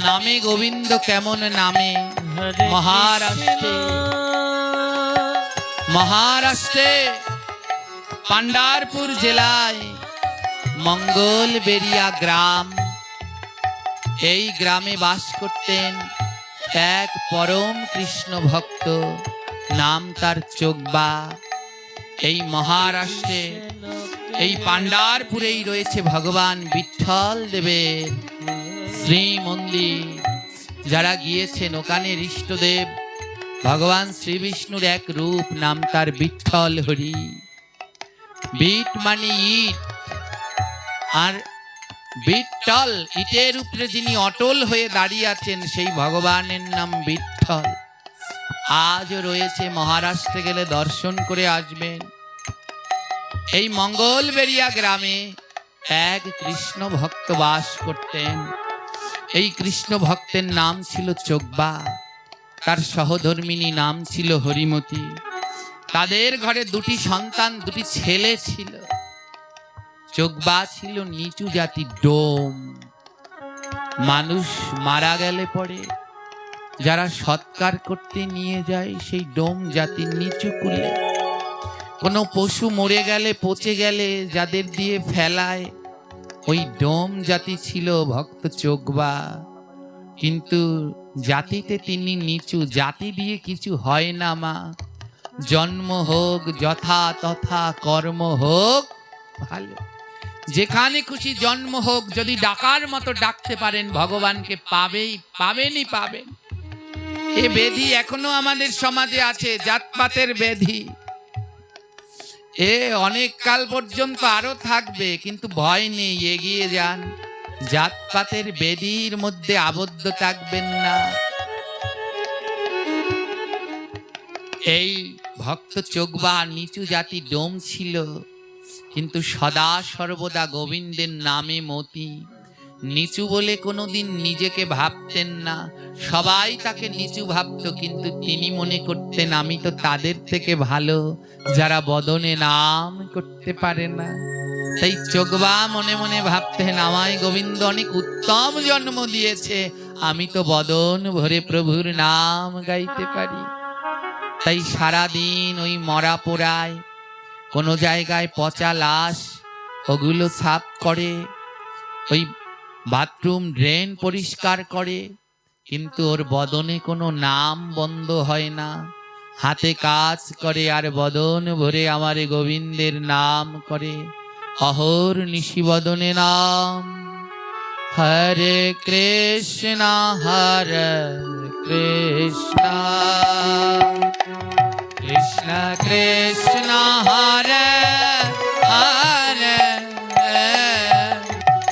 নামে গোবিন্দ কেমন নামে। হরে মহারাষ্ট্রে, মহারাষ্ট্রে পান্ডারপুর জেলায় মঙ্গলবেরিয়া গ্রাম। এই গ্রামে বাস করতেন এক পরম কৃষ্ণ ভক্ত, নাম তার চোগবা। এই মহারাষ্ট্রে এই পান্ডারপুরেই রয়েছে ভগবান বিঠ্ঠল দেবের শ্রী মন্দির। যারা গিয়েছেন ওখানের ইষ্টদেব ভগবান শ্রী বিষ্ণুর এক রূপ, নাম তার বিঠ্ঠল হরি। বিট মানে ইট, আর বিঠল, ইটের উপরে যিনি অটল হয়ে দাঁড়িয়ে আছেন সেই ভগবানের নাম বিঠল। আজও রয়েছে, মহারাষ্ট্রে গেলে দর্শন করে আসবেন। এই মঙ্গলবেরিয়া গ্রামে এক কৃষ্ণ ভক্ত বাস করতেন। এই কৃষ্ণ ভক্তের নাম ছিল চোগবা, তার সহধর্মিনী নাম ছিল হরিমতি। তাদের ঘরে দুটি সন্তান, দুটি ছেলে ছিল। চোগবা ছিল নিচু জাতি ডোম। মানুষ মারা গেলে পরে যারা সৎকার করতে নিয়ে যায় সেই ডোম জাতির নিচু কুলে, কোনো পশু মরে গেলে পচে গেলে যাদের দিয়ে ফেলায়, ওই ডোম জাতি ছিল ভক্ত চোগবা। কিন্তু জাতিতে তিনি নিচু, জাতি দিয়ে কিছু হয় না মা। জন্ম হোক যথা তথা, কর্ম হোক ভালো। যেখানে খুশি জন্ম হোক, যদি ডাকার মতো ডাকতে পারেন ভগবানকে পাবেনই পাবেন। এ ব্যাধি এখনো আমাদের সমাজে আছে, জাতপাতের ব্যাধি। এ অনেক কাল পর্যন্ত আরো থাকবে, কিন্তু ভয় নেই, এগিয়ে যান। জাতপাতের ব্যাধির মধ্যে আবদ্ধ থাকবেন না। এই ভক্ত চোগবা নিচু জাতি ডোম ছিল, কিন্তু সদা সর্বদা গোবিন্দের নামে মতি। নিচু বলে কোনোদিন নিজেকে ভাবতেন না। সবাই তাকে নিচু ভাবত, কিন্তু তিনি মনে করতেন আমি তো তাদের থেকে ভালো যারা বদনে নাম করতে পারে না। তাই চোগবা মনে মনে ভাবতেন আমায় গোবিন্দ অনেক উত্তম জন্ম দিয়েছে, আমি তো বদন ভরে প্রভুর নাম গাইতে পারি। তাই সারাদিন ওই মরা পোড়ায়, কোনো জায়গায় পচা লাশ, ওগুলো সাফ করে, ওই বাথরুম ড্রেন পরিষ্কার করে, কিন্তু ওর বদনে কোনো নাম বন্ধ হয় না। হাতে কাজ করে আর বদন ভরে আমার গোবিন্দের নাম করে। অহর নিশি বদনে নাম, হরে কৃষ্ণ হরে কৃষ্ণ কৃষ্ণ কৃষ্ণ হরে হরে,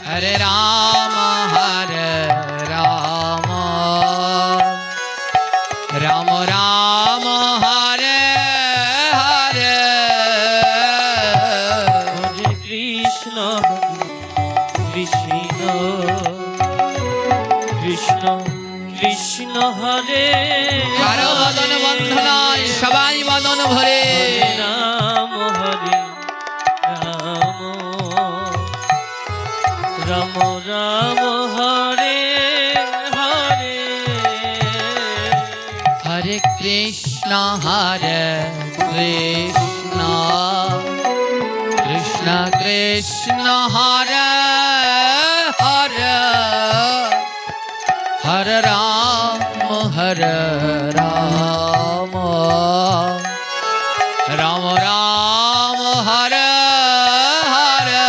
হরে রাম হরে রাম, রাম রাম হরে হরে। হরে কৃষ্ণ কৃষ্ণ কৃষ্ণ কৃষ্ণ হরে কারো বদন বন্ধ নয়, সবাই বদন ভরে। রাম হরে রাম, রাম রাম হরে হরে। হরে কৃষ্ণ হরে কৃষ্ণ কৃষ্ণ কৃষ্ণ হরে হরে, হরে রাম হরে রাম, রাম রাম হরে হরে।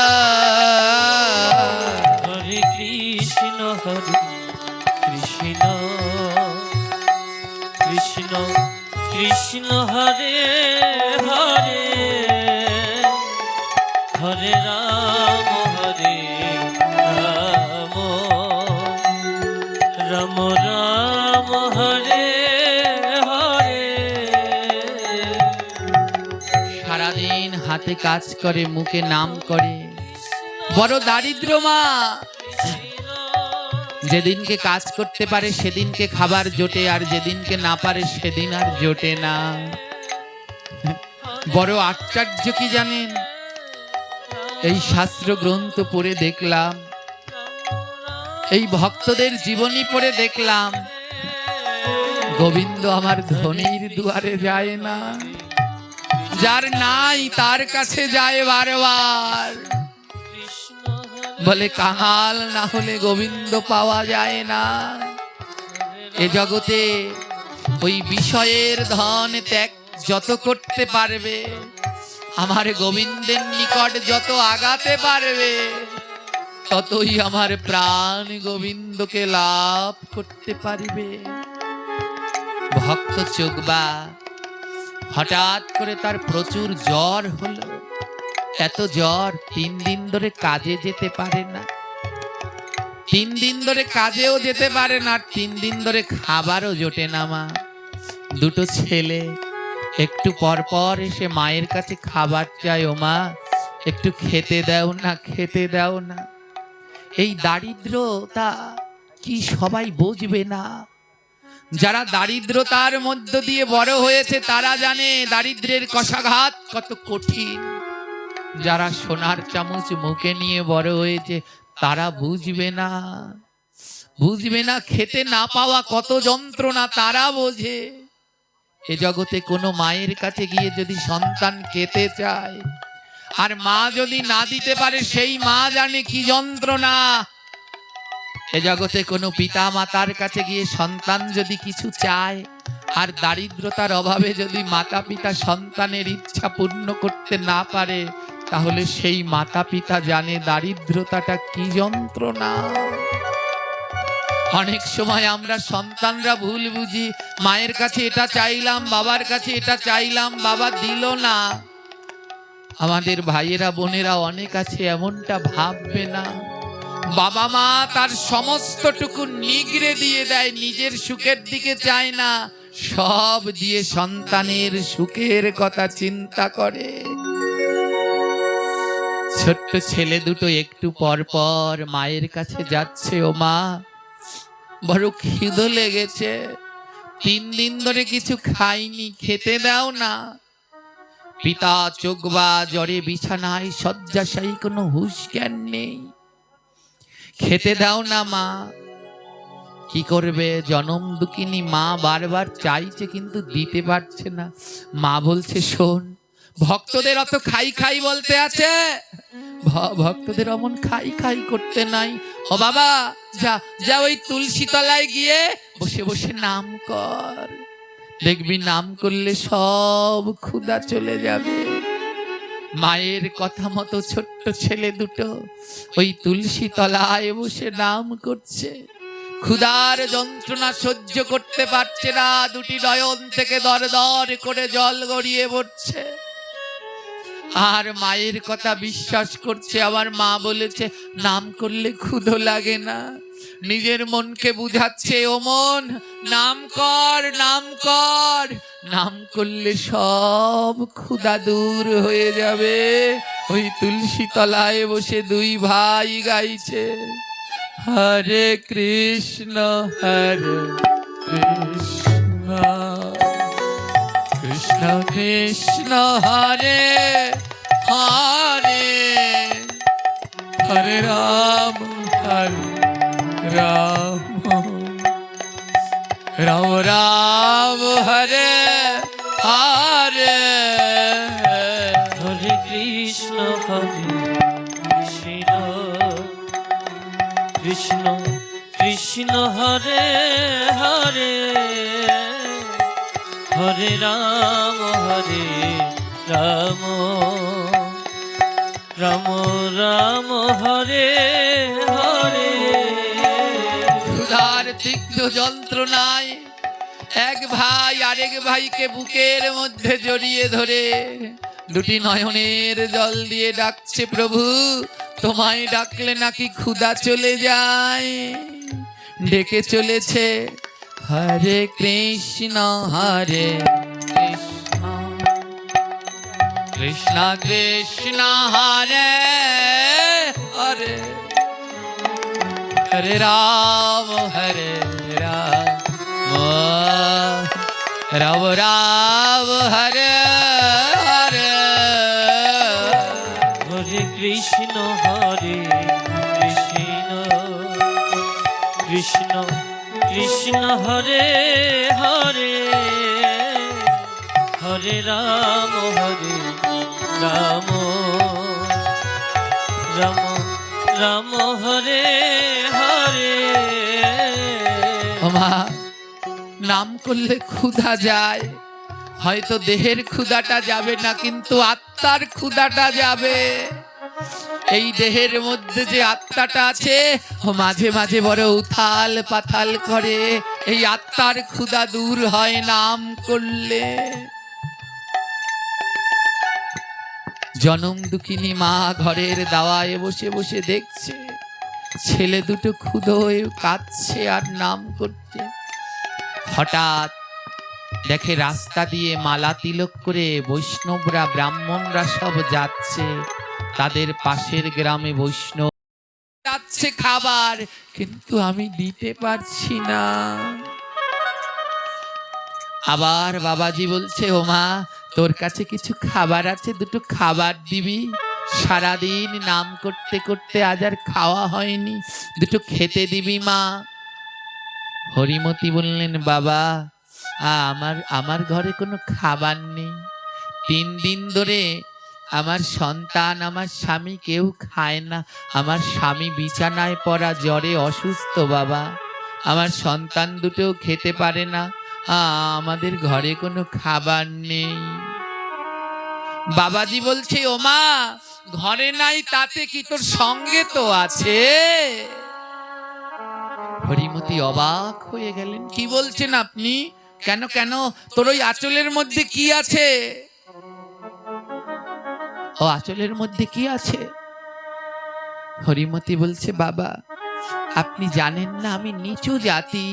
হরে কৃষ্ণ কৃষ্ণ কৃষ্ণ কৃষ্ণ হরে হরে, হরে রাম রাম, রাম রাম হরে হরে। সারাদিন হাতে কাজ করে, মুখে নাম করে। বড় দারিদ্র মা, যেদিনকে কাজ করতে পারে সেদিনকে খাবার জোটে, আর যেদিনকে না পারে সেদিন আর জোটে না। বড় আশ্চর্য কি জানেন, এই শাস্ত্র গ্রন্থ পড়ে দেখলাম, এই ভক্তদের জীবনী পড়ে দেখলাম, গোবিন্দ আমার ধনির দুয়ারে যায় না, যার নাই তার কাছে যায় বারবার। বলে কাঙাল না হলে গোবিন্দ পাওয়া যায় না। এ জগতে ওই বিষয়ের ধন ত্যাগ যত করতে পারবে, আমার গোবিন্দের নিকট যত আগাতে পারবে, ততই আমার প্রাণ গোবিন্দকে লাভ করতে পারবে। ভক্ত চোগবা হঠাৎ করে তার প্রচুর জ্বর হলো। এত জ্বর, 3 দিন ধরে কাজে যেতে পারে না। 3 দিন ধরে কাজেও যেতে পারে না, 3 দিন ধরে খাবারও জোটে না মা। দুটো ছেলে একটু পর পর এসে মায়ের কাছে খাবার চায়, ও মা একটু খেতে দাও না, খেতে দাও না। এই দারিদ্রতা কি সবাই বুঝবে না? যারা দারিদ্রতার মধ্য দিয়ে বড় হয়েছে তারা জানে দারিদ্রের কষাঘাত কত কঠিন। যারা সোনার চামচ মুখে নিয়ে বড় হয়েছে তারা বুঝবে না, বুঝবে না খেতে না পাওয়া কত যন্ত্রণা তারা বোঝে। এ জগতে কোনো মায়ের কাছে গিয়ে যদি সন্তান খেতে চায় আর মা যদি না দিতে পারে, সেই মা জানে কি যন্ত্রণা। এ জগতে কোনো পিতা মাতার কাছে গিয়ে সন্তান যদি কিছু চায় আর দারিদ্রতার অভাবে যদি মাতা পিতা সন্তানের ইচ্ছা পূর্ণ করতে না পারে, তাহলে সেই মাতা পিতা জানে দারিদ্রতাটা কি যন্ত্রণা। অনেক সময় আমরা সন্তানরা ভুল বুঝি, মায়ের কাছে এটা চাইলাম, বাবার কাছে এটা চাইলাম, বাবা দিল না। আমাদের ভাইয়েরা বোনেরা অনেক আছে এমনটা ভাববে না। বাবা মা তার সমস্তটুকু নিগড়ে দিয়ে দেয়, নিজের সুখের দিকে চায় না, সব দিয়ে সন্তানের সুখের কথা চিন্তা করে। ছোট্ট ছেলে দুটো একটু পর পর মায়ের কাছে যাচ্ছে, ও মা বড় খিদে লেগেছে, 3 দিন ধরে কিছু খাইনি, খেতে দাও না। পিতা চোখবা জ্বরে বিছানায় শয্যাশায়ী, কোনো হুঁশ জ্ঞান নেই, খেতে দাও না মা। কি করবে? জনম দুঃখিনী মা বারবার চাইছে কিন্তু দিতে পারছে না। মা বলছে, শোন, ভক্তদের অত খাই খাই বলতে আছে, ভক্তদের অমন খাই খাই করতে নাই। ও বাবা যা যা, ওই তুলসী তলায় গিয়ে বসে বসে নাম কর, দেখবি নাম করলে সব ক্ষুধা চলে যাবে। মায়ের কথা মতো ছোট্ট ছেলে দুটো ওই তুলসী তলায় বসে নাম করছে। ক্ষুধার যন্ত্রণা সহ্য করতে পারছে না, দুটি নয়ন থেকে দর দর করে জল গড়িয়ে পড়ছে। আর মায়ের কথা বিশ্বাস করছে, আমার মা বলেছে নাম করলে ক্ষুধা লাগে না। নিজের মনকে বুঝাচ্ছে, ও মন নাম কর, নাম কর, নাম করলে সব ক্ষুধা দূর হয়ে যাবে। ওই তুলসী তলায় বসে দুই ভাই গাইছে, হরে কৃষ্ণ হরে কৃষ্ণ, কৃষ্ণ কৃষ্ণ হরে হরে, হরে রাম হরে রাম, রাম রাম হরে হরে, হরে কৃষ্ণ কৃষ্ণ কৃষ্ণ হরে হরে, হরে রাম রাম, রাম রাম হরে হরে। ক্ষুধার তীব্র যন্ত্রণায় এক ভাই আরেক ভাইকে বুকের মধ্যে জড়িয়ে ধরে দুটি নয়নের জল দিয়ে ডাকছে, প্রভু তোমায় ডাকলে নাকি ক্ষুধা চলে যায়। ডেকে চলেছে, হরে কৃষ্ণ হরে কৃষ্ণ, কৃষ্ণ কৃষ্ণ হরে হরে, হরে রাম রাম রাম হরে হরে, হরে কৃষ্ণ কৃষ্ণ কৃষ্ণ হরে হরে, হরে রাম রাম, রাম রাম হরে হরে। মা নাম করলে ক্ষুধা যায়, হয়তো দেহের ক্ষুধাটা যাবে না কিন্তু আত্মার ক্ষুধাটা যাবে। এই দেহের মধ্যে যে আত্মাটা আছে ও মাঝে মাঝে বড় উথাল পাথাল করে, এই আত্মার ক্ষুধা দূর হয় নাম করলে। জনম দুঃখিনী মা ঘরের দাওয়ায় বসে বসে দেখছে ছেলে দুটো ক্ষুধো হয়ে কাঁদছে আর নাম করছে। হঠাৎ দেখে রাস্তা দিয়ে মালা তিলক করে বৈষ্ণবরা ব্রাহ্মণরা সব যাচ্ছে, তাদের পাশের গ্রামে বৈষ্ণব যাচ্ছে খাবার, কিন্তু আমি দিতে পারছি না। আবার বাবাজি বলছে, ও মা তোর কাছে কিছু খাবার আছে, দুটো খাবার দিবি? সারাদিন নাম করতে করতে আজ আর খাওয়া হয়নি, দুটো খেতে দিবি মা? হরিমতি বললেন, বাবা আমার ঘরে কোনো খাবার নেই, 3 দিন ধরে আমার সন্তান আমার স্বামী কেউ খায় না, আমার স্বামী বিছানায় পড়া জ্বরে অসুস্থ বাবা, আমার সন্তান দুটো খেতে পারে না, আমাদের ঘরে কোনো খাবার নেই। বাবাজি বলছে, ও মা ঘরে নাই তাতে কি, তোর সঙ্গে তো আছে। হরিমতি অবাক হয়ে গেলেন, কি বলছেন আপনি? কেন কেন, তোর ওই আঁচলের মধ্যে কি আছে? ও আঁচলের মধ্যে কি আছে? হরিমতি বলছে, বাবা আপনি জানেন না আমি নিচু জাতি,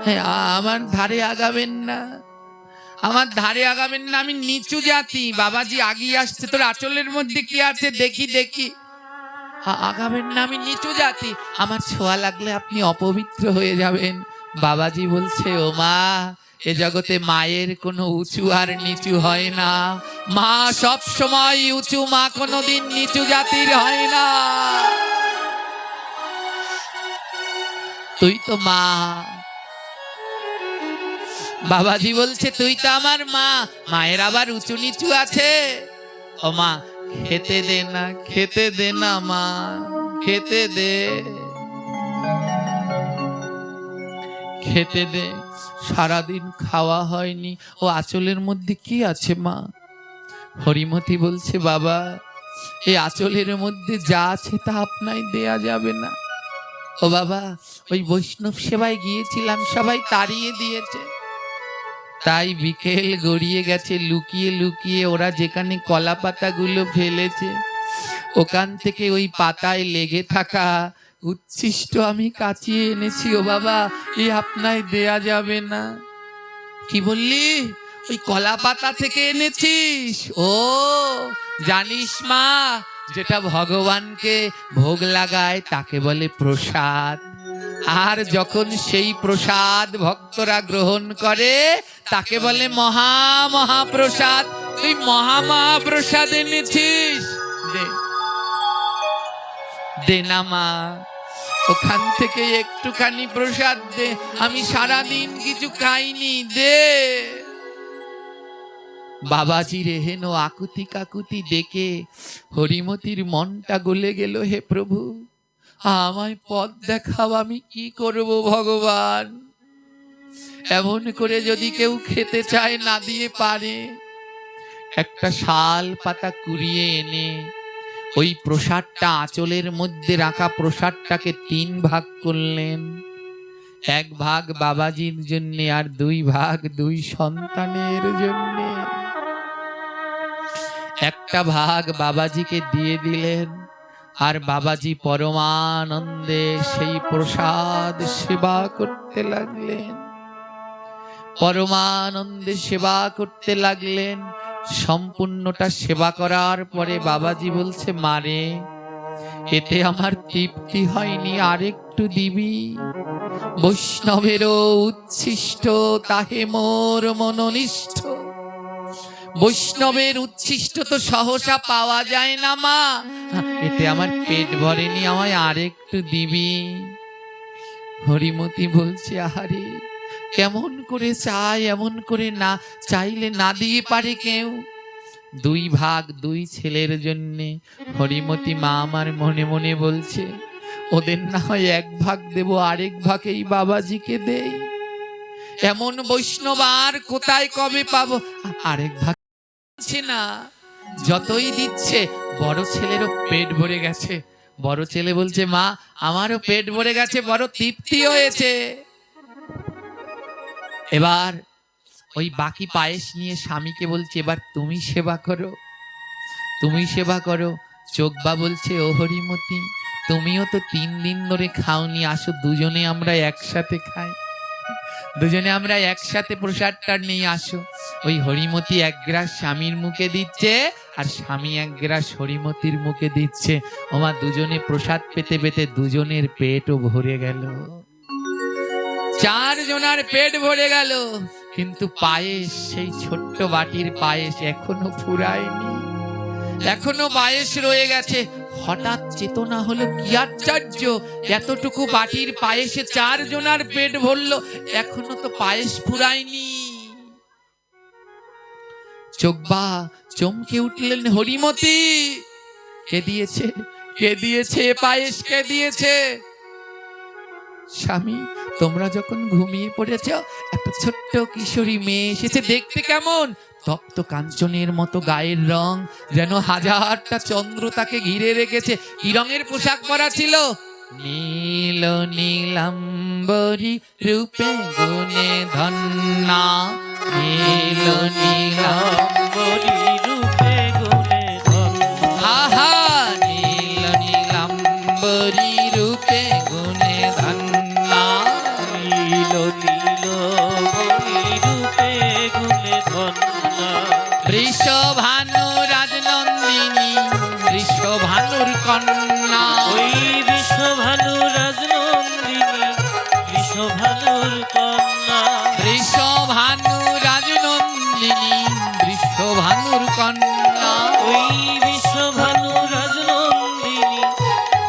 হ্যাঁ আমার ধারে আগাবেন না, আমার ধারে আগাবেন না, আমি নিচু জাতি। বাবাজি আগিয়ে আসছে, তোর আঁচলের মধ্যে কি আছে দেখি দেখি। আগাবেন না, আমি নিচু জাতি, আমার ছোঁয়া লাগলে আপনি অপবিত্র হয়ে যাবেন। বাবাজি বলছে, ও মা এ জগতে মায়ের কোনো উঁচু আর নিচু হয় না, মা সব সময় উঁচু, মা কোনোদিন নিচু জাতির হয় না। তুই তো মা। বাবাজি বলছে, তুই তো আমার মা, মায়ের আবার উঁচু নিচু আছে? ও মা খেতে দে না, খেতে দে না মা, খেতে দে, খেতে দে, সারাদিন খাওয়া হয়নি, ও আঁচলের মধ্যে কি আছে মা? হরিমতি বলছে, বাবা এই আঁচলের মধ্যে যা আছে তা আপনায় দেয়া যাবে না। ও বাবা ওই বৈষ্ণব সেবায় গিয়েছিলাম, সবাই তাড়িয়ে দিয়েছে, তাই বিকেল গড়িয়ে গেছে, লুকিয়ে লুকিয়ে ওরা যেখানে কলা পাতাগুলো ফেলেছে ওখান থেকে ওই পাতায় লেগে থাকা উচ্ছিষ্ট আমি কাচিয়ে এনেছি। ও বাবা এই আপনায় দেয়া যাবে না। কি বললি? ওই কলা পাতা থেকে এনেছিস? ও জানিস মা, যেটা ভগবানকে ভোগ লাগায় তাকে বলে প্রসাদ, আর যখন সেই প্রসাদ ভক্তরা গ্রহণ করে তাকে বলে মহা মহাপ্রসাদ। তুই মহা মহাপ্রসাদ এনেছিস, দে দে না মা, ওখান থেকে একটুখানি প্রসাদ দে, আমি সারাদিন কিছু খাইনি, দে। বাবাজির এহেন আকুতি কাকুতি দেখে হরিমতির মনটা গলে গেল। হে প্রভু আমায় পথ দেখাও, আমি কি করব ভগবান? এমন করে যদি কেউ খেতে চায় না দিয়ে পারে, একটা শাল পাতা কুড়িয়ে এনে ওই প্রসাদটা, আঁচলের মধ্যে রাখা প্রসাদটাকে 3 ভাগ করলেন। 1 ভাগ বাবাজির জন্য আর 2 ভাগ 2 সন্তানের জন্য। একটা ভাগ বাবাজিকে দিয়ে দিলেন, আর বাবাজি পরমানন্দে সেই প্রসাদ সেবা করতে লাগলেন, পরমানন্দে সেবা করতে লাগলেন। সম্পূর্ণটা সেবা করার পরে বাবাজি বলছে, মারে এতে আমার তৃপ্তি হয়নি, আরেকটু দিবি? বৈষ্ণবেরও উচ্ছিষ্ট তাহে মোর মনোনিষ্ঠ, বৈষ্ণবের উচ্ছিষ্ট তো সহসা পাওয়া যায় না মা, এতে আমার পেট ভরেনি, আমায় আরেকটু দিবি? হরিমতি বলছে, আহারে কেমন করে চাই, এমন করে না চাইলে না দিয়ে পারে কেউ? 2 ভাগ 2 ছেলের জন্যে। হরিমতি মা আমার মনে মনে বলছে, ওদের না হয় 1 ভাগ দেব, আরেক ভাগেই বাবাজিকে দেই, এমন বৈষ্ণব আর কোথায় কবে পাবো? আরেক ভাগ না, যতই দিচ্ছে বড় ছেলেরও পেট ভরে গেছে। বড় ছেলে বলছে, মা আমারও পেট ভরে গেছে, বড় তৃপ্তি হয়েছে। এবার ওই বাকি পায়েস নিয়ে স্বামীকে বলছে, এবার তুমি সেবা করো, তুমি সেবা করো। চোখবা বলছে, ও হরিমতি তুমিও তো 3 দিন ধরে খাওনি, আসো দুজনে আমরা একসাথে খাই, দুজনে আমরা একসাথে প্রসাদটা নিয়ে আসো। ওই হরিমতি এক গ্রাস স্বামীর মুখে দিচ্ছে আর স্বামী এক গ্রাস হরিমতির মুখে দিচ্ছে। ওমা দুজনে প্রসাদ পেতে পেতে দুজনের পেটও ভরে গেল, 4 জনার পেট ভরে গেল, কিন্তু পায়েস, সেই ছোট্ট বাটির পায়েস এখনো ফুরায়নি, এখনো পায়েস রয়ে গেছে। হঠাৎ চেতনা হলো, কি আশ্চর্য, এতটুকু বাটির পায়েসে 4 জনার পেট ভরলো, এখনো তো পায়েস ফুরায়নি। চোখবা চমকে উঠলেন, হরিমতি কে দিয়েছে, কে দিয়েছে পায়েস, কে দিয়েছে? স্বামী, তোমরা যখন ঘুমিয়ে পড়েছ, একটা ছোট্ট কিশোরী মেয়ে এসেছে। দেখতে কেমন? তপ্ত কাঞ্চনের মতো গায়ের রং, যেন হাজারটা চন্দ্র তাকে ঘিরে রেখেছে। কি রঙের পোশাক পরা ছিল? নীল নীলাম্বরী রূপে গুণে ধন্যা, নীল নীলাম্বরী রূপে গুণে ধন্যা। আহা, নীল নীলাম্বরী রূপে গুণে ধন্যা, নীল নীল রূপে গুণে ধন্যা। বৃষভানু রাজনন্দিনী, বৃষভানুর কন্যা, ওই বিশ্বভানু রাজনন্দিনী, বিশ্বভানুর কন্যা। বৃষভানু রাজনন্দিনী, বৃষভানুর কন্যা। ওই বিশ্বভানু রাজনন্দিনী,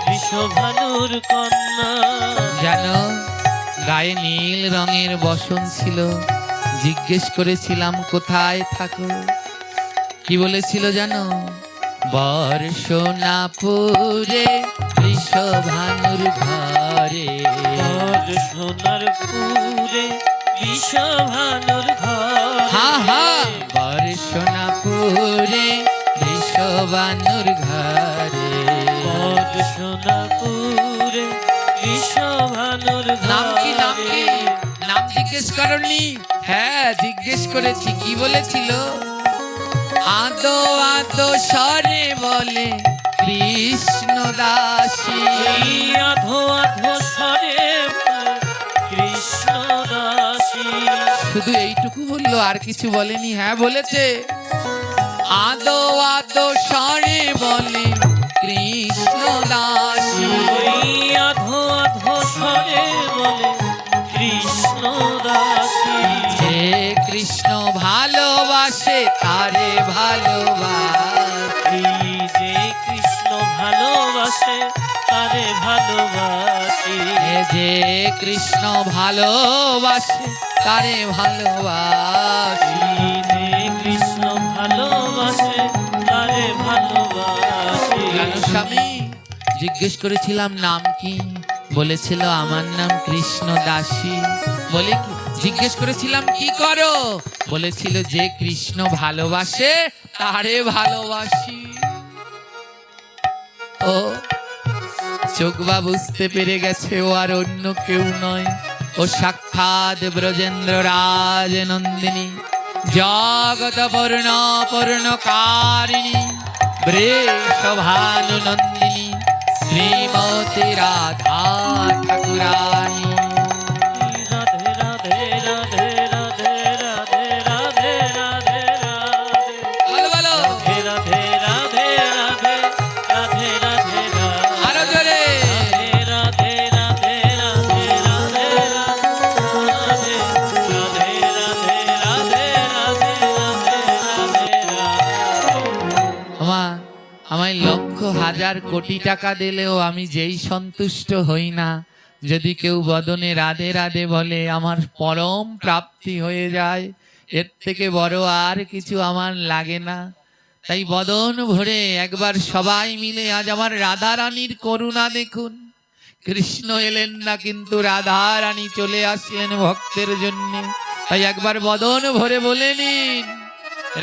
বিশ্বভানুর কন্যা। জানো, গায়ে নীল রঙের বসন ছিল। জিজ্ঞেস করেছিলাম কোথায় থাকো, কি বলেছিল জানো? বর্ষনাপুরে বৃষভানুর ঘরে, সোনার পুরে বিশ্বভানুর ঘরে। হা হা, বর্ষনাপুরে বৃষভানুর ঘরে। সোনাপুরে বিশ্বভানুর নাম কি, নাম ঘরে। কি? নাম জিজ্ঞেস করনি? হ্যাঁ জিজ্ঞেস করেছি। কি বলেছিল? আদো আদো স্বরে বলে কৃষ্ণ দাসী, এই আধো আধো স্বরে বলে কৃষ্ণ দাসী। শুধু এইটুকু বললো, আর কিছু বলেনি? হ্যাঁ বলেছে, আদো আদো স্বরে বলে কৃষ্ণ দাসী, ওই আধো আধো স্বরে বলে কৃষ্ণ দাসী। যে কৃষ্ণ ভালোবাসে তারে ভালোবাসি, যে কৃষ্ণ ভালোবাসে তারে ভালোবাসি। যে কৃষ্ণ ভালোবাসে তারে ভালোবাসি। যে কৃষ্ণ ভালোবাসে তারে ভালোবাসি। কেন স্বামী? জিজ্ঞেস করেছিলাম নাম কি, বলেছিল আমার নাম কৃষ্ণ দাসী। বলে কি? জিজ্ঞেস করেছিলাম কি করো, বলেছিল যে কৃষ্ণ ভালোবাসে তারে ভালোবাসি। ও চোখবা বুঝতে পেরে গেছে, ও আর অন্য কেউ নয়, ও সাক্ষাৎ ব্রজেন্দ্র রাজ নন্দিনী, জগত পূর্ণ পূর্ণকারিণী, বৃষভানু নন্দিনী, শ্রীমতী রাধা ঠাকুরানী। রাধে রাধে রাধে রাধে রাধে রাধে রাধে রাধে। বলো বলো, রাধে রাধে রাধে রাধে রাধে রাধে রাধে। আরো জোরে। রাধে রাধে রাধে রাধে রাধে রাধে রাধে রাধে রাধে আমা আমায় লক্ষ হাজার কোটি টাকা দিলেও আমি যেই সন্তুষ্ট হই না, যদি কেউ বদনে রাধে রাধে বলে, আমার পরম প্রাপ্তি হয়ে যায়। এর থেকে বড় আর কিছু আমার লাগে না। তাই বদন ভরে একবার সবাই মিলে আজ আমার রাধা রানীর করুণা দেখুন। কৃষ্ণ এলেন না, কিন্তু রাধা রানী চলে আসলেন ভক্তের জন্য। তাই একবার বদন ভরে বলে নিন,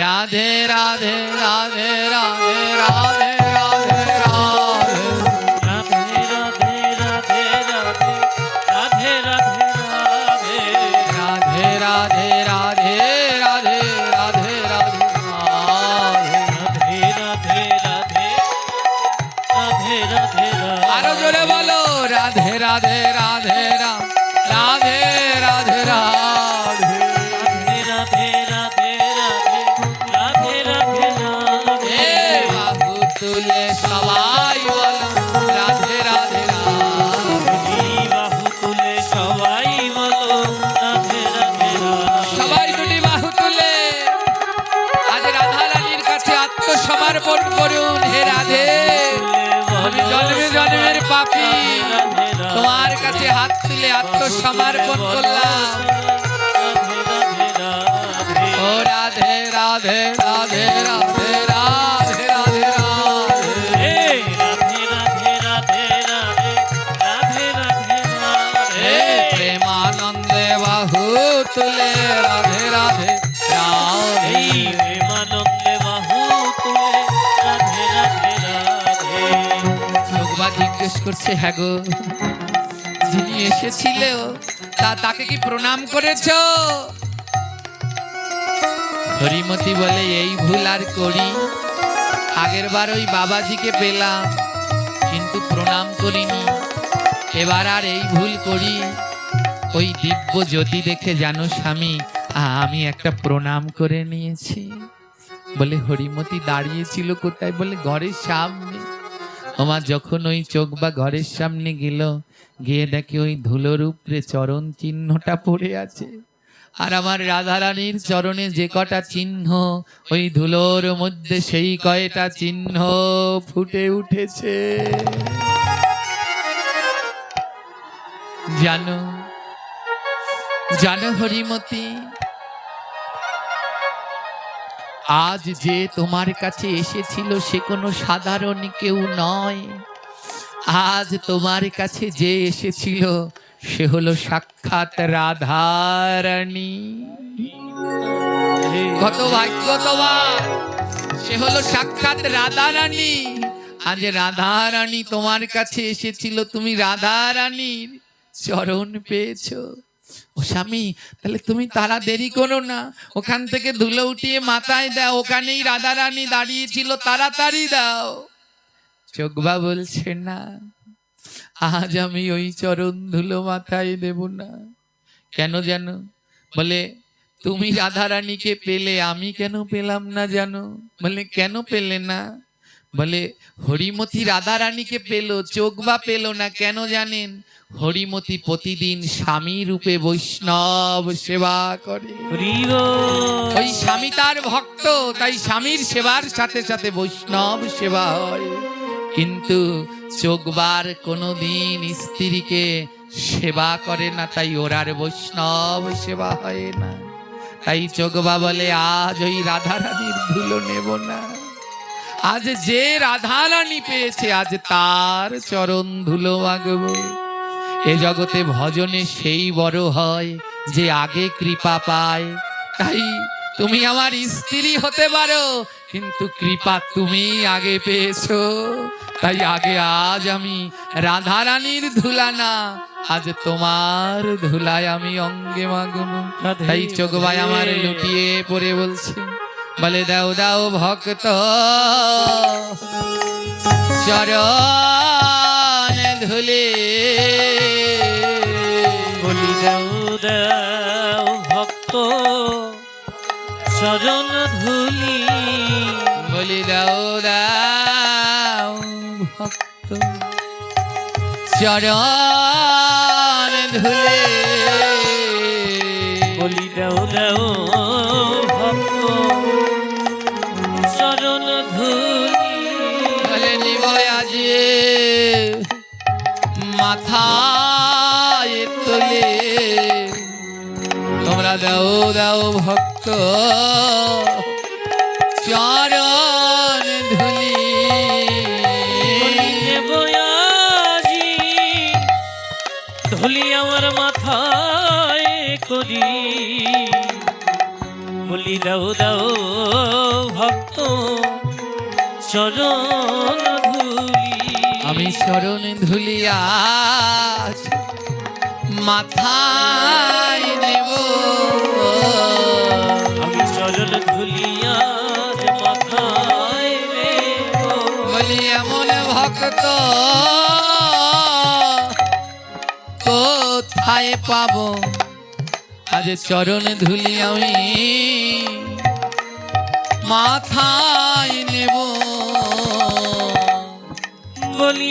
রাধে রাধে রাধে রাধে রাধে রাধে রাধে। রাধে রাধে রাধে রাধে রাধে রাধে রাধে রাধে রাধে রাধে রাধে রাধে রাধে রাধে। রাধে রাধে রাধে রাধে রাধে আরো জোরে। সবাই বল রাধে রাধে রাধে। এই বাহু তুলে সবাই বলো রাধে রাধে রাধে। সবাই দুটি বাহু তুলে আজ রাধা রানীর কাছে আত্মসমর্পণ করুন। হে রাধে, আমি জন্মে জন্মের পাপী, তোমার কাছে হাত তুলে আত্মসমর্পণ করলাম। ও রাধে রাধে রাধে রাধে রাধে রাধে রাধে। প্রেমানন্দে বাহু তুলে রাধে রাধে রাধে। লোকবা জিজ্ঞেস করছে, হ্যাঁ গো, যিনি এসেছিল তাকে কি প্রণাম করেছো? হরিমতি বলে, এই ভুল আর করি। আগের বার ওই বাবাজিকে পেলাম কিন্তু প্রণাম করিনি, এবার আর এই ভুল করি। ওই দিব্য জ্যোতি দেখে জানো স্বামী, আমি একটা প্রণাম করে নিয়েছি। বলে হরিমতি দাঁড়িয়েছিল কোথায়? বলে ঘরের সামনে। আমার যখন ওই চোখ বা ঘরের সামনে গেল, গিয়ে দেখে ওই ধুলোর উপরে চরণ চিহ্নটা পড়ে আছে। আর আমার রাধারানীর চরণে যে কটা চিহ্ন, ওই ধুলোর মধ্যে সেই কয়টা চিহ্ন ফুটে উঠেছে। জানো জানো হরিমতি, আজ যে তোমার কাছে এসেছিল সে কোনো সাধারণ কেউ নয়। আজ তোমার কাছে যে এসেছিল সে হলো সাক্ষাৎ রাধারানী। কত ভাগ্য তোমার, সে হলো সাক্ষাৎ রাধারানী। আজ রাধারানী তোমার কাছে এসেছিল, তুমি রাধারানীর চরণ পেয়েছো। ও স্বামী, তাহলে তুমি তারা দেরি করো না, ওখান থেকে ধুলো উঠিয়ে মাথায় দাও, ওখানেই রাধারানী দাঁড়িয়েছিল, তাড়াতাড়ি দাও। চোখবা বলছে না, আজ আমি ওই চরণ ধুলো মাথায় দেব না। কেন জানো? বলে তুমি রাধারানীকে পেলে, আমি কেন পেলাম না জানো? বলে কেন পেলে না? বলে হরিমতি রাধারানীকে পেল, চোখবা পেল না। কেন জানেন? হরিমতি প্রতিদিন স্বামী রূপে বৈষ্ণব সেবা করে। ওই স্বামী তার ভক্ত, তাই স্বামীর সেবার সাথে সাথে বৈষ্ণব সেবা হয়। কিন্তু চোখবার কোনোদিন স্ত্রীকে সেবা করে না, তাই ওর আর বৈষ্ণব সেবা হয় না। তাই চোখবা বলে, আজ ওই রাধারানীর ধুলো নেব না। আজ যে রাধারানী পেয়েছে, আজ তার চরণ ধুলো মাগবো। এ জগতে ভজনে সেই বড় হয় যে আগে কৃপা পায়। তাই তুমি আমার স্ত্রী হতে পারো, কিন্তু কৃপা তুমি আগে পেয়েছো। তাই আগে আজ আমি রাধারানীর ধুলা না, আজ তোমার ধুলায় আমি অঙ্গে মাগবো। তাই চোখ ভাই আমার লুটিয়ে পড়ে বলছে, বলে দাও দাও ভক্ত চরণ ধুলে। বলি দাও দাও ভক্ত চরণ ধুলি। বলি দাও দাও ভক্ত চরণ ধুলে। বলি দাও দাও ভক্ত চরণ ধুলি। বলে নিব আজি মাথায় তুলে। তোমরা দাও দাও ভক্ত চরণ ধুলি। ধুলি আমার মাথায় করি। বলি দাও দাও ভক্ত চরণ ধুলি। আমি চরণ ধুলি আজ মাথায় নেব। আমি চরণ ধুলি আজ মাথায় নেব। বলি এমন ভক্ত কোথায় পাবো? আজ চরণ ধুলি আমি মাথায় নেব।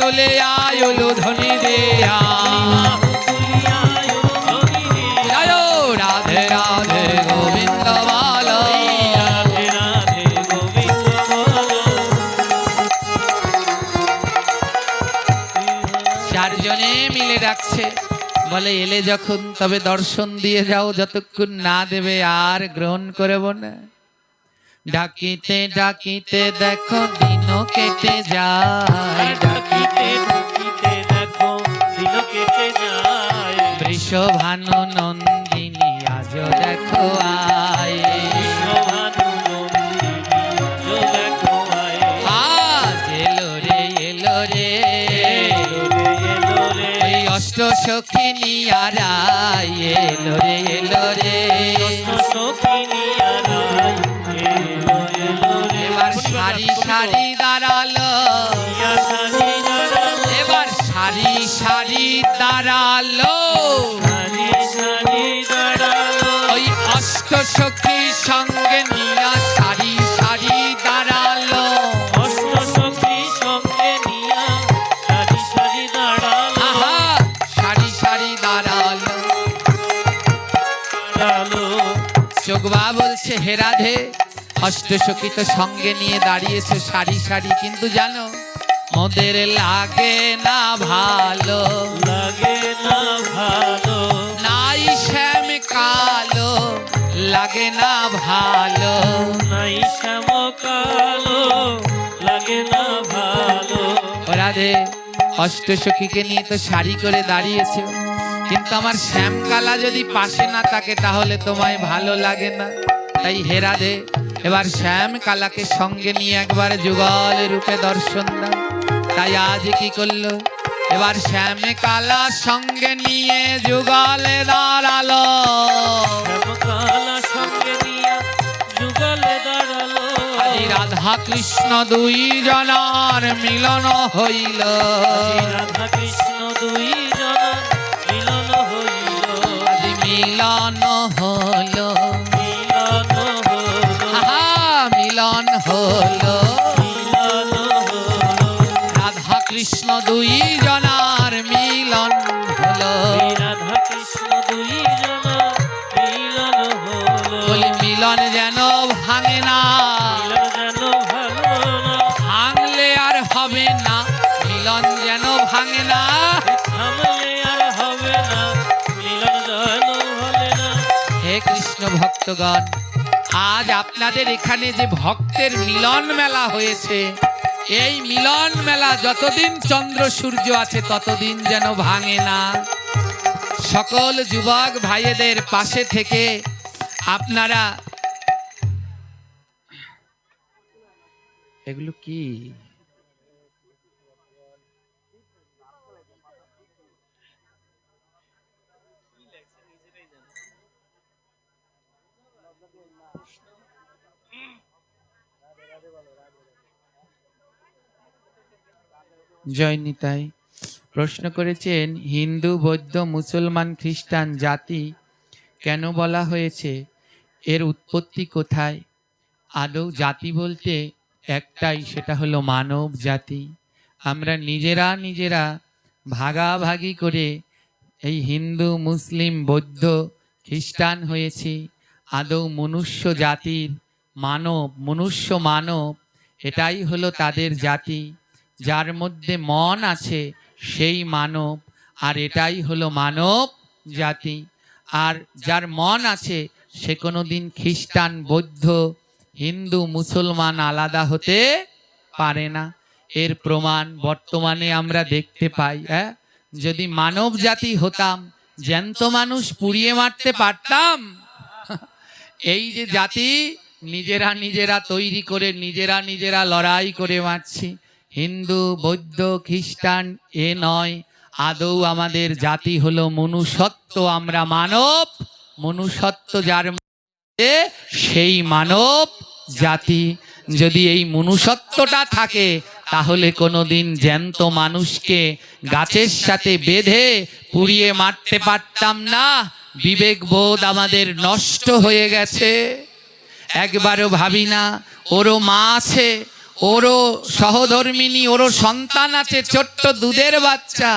তোলে আয় উলুধ্বনি দে জয় রাধে রাধে গোবিন্দ বলো চারজনে মিলে ডাকছে বলে এলে যখন তবে দর্শন দিয়ে যাও, যতক্ষণ না দেবে আর গ্রহণ করব না। ডাকিতে ডাকিতে দেখো দিন কেটে যায়, ডাকিতে ডাকিতে দেখো দিন কেটে যায়, বৃষভানু নন্দিনী আজ দেখো আয়, বিশ্বভানু নন্দিনী আজ দেখো আয়, আজ এলো রে এলো রে এলো রে ওই অষ্ট সখী নিয়ারাই এলো রে এলো রে। সখিনী আরাই, এলো এলো রে এবার সারি সারি দাঁড়ালো, ইয়া সারি দাঁড়ালো, এবার সারি সারি দাঁড়ালো, সারি সারি দাঁড়ালো, ওই অষ্ট সখী সঙ্গে নিয়া সারি সারি দাঁড়ালো, অষ্ট সখী সঙ্গে নিয়া সারি সারি দাঁড়ালো, আহা সারি সারি দাঁড়ালো। দাঁড়ালো, যোগবা বলছে হে রাধে, অষ্ট সখী তো সঙ্গে নিয়ে দাঁড়িয়েছে সারি সারি, কিন্তু জানো মোদের লাগে না ভালো, লাগে না ভালো, নাই শ্যাম কালো লাগে না ভালো। নাই শ্যাম কালো লাগে না ভালো, ও রাধে অষ্ট সখীকে নিয়ে তো সারি করে দাঁড়িয়েছে, কিন্তু আমার শ্যামকালা যদি পাশে না থাকে তাহলে তোমায় ভালো লাগে না। তাই হে রাধে এবার শ্যামকালাকে সঙ্গে নিয়ে একবার যুগল রূপে দর্শন দাও। তাই আজ কি করলো, এবার শ্যামকালা সঙ্গে নিয়ে যুগলে দাঁড়ালো, শ্যামকালা সঙ্গে নিয়া যুগলে দাঁড়ালো, আজি রাধা কৃষ্ণ দুই জনার মিলন হইল, রাধা কৃষ্ণ দুই জন মিলন হইল, আজি মিলন হলো, মিলন হলো, আহা মিলন হলো, মিলন হলো, রাধা কৃষ্ণ দুই জনার মিলন হলো, রাধা কৃষ্ণ দুই জন মিলন হলো, বলি মিলন যেন ভাঙে না, মিলন যেন ভালো না, ভাঙলে আর হবে না, মিলন যেন ভাঙে না। থামলে আর হবে না, মিলন যেন হলে না। হে কৃষ্ণ ভক্তগণ, আজ আপনাদের এখানে যে ভক্তের মিলন মেলা হয়েছে, এই মিলন মেলা যতদিন চন্দ্র সূর্য আছে ততদিন যেন ভাঙে না। সকল যুবক ভাইদের পাশে থেকে আপনারা এগুলো কি জয় নিতাই প্রশ্ন করেছেন, হিন্দু বৌদ্ধ মুসলমান খ্রিস্টান জাতি কেন বলা হয়েছে, এর উৎপত্তি কোথায়? আদৌ জাতি বলতে একটাই, সেটা হলো মানব জাতি। আমরা নিজেরা নিজেরা ভাগাভাগি করে এই হিন্দু মুসলিম বৌদ্ধ খ্রিস্টান হয়েছি। আদৌ মনুষ্য জাতির মনুষ্য মানব এটাই হলো তাদের জাতি, যার মধ্যে মন আছে সেই মানব, আর এটাই হলো মানব জাতি। আর যার মন আছে সে কোনোদিন খ্রিস্টান বৌদ্ধ হিন্দু মুসলমান আলাদা হতে পারে না। এর প্রমাণ বর্তমানে আমরা দেখতে পাই। যদি মানব জাতি হতাম, জ্যান্ত মানুষ পুড়িয়ে মারতে পারতাম? এই যে জাতি নিজেরা নিজেরা তৈরি করে নিজেরা নিজেরা লড়াই করে মারছি। হিন্দু বৌদ্ধ খ্রিস্টান এ নয়, আদৌ আমাদের জাতি হলো মনুষ্যত্ব। আমরা মানব, মনুষ্যত্ব যার মধ্যে সেই মানব জাতি। যদি এই মনুষ্যত্বটা থাকে তাহলে কোনোদিন জ্যান্ত মানুষকে গাছের সাথে বেঁধে পুড়িয়ে মারতে পারতাম না। বিবেকবোধ আমাদের নষ্ট হয়ে গেছে। একবারও ভাবি না ওরও মা আছে, ওরও সহধর্মিনী, ওরও সন্তান আছে, ছোট্ট দুধের বাচ্চা।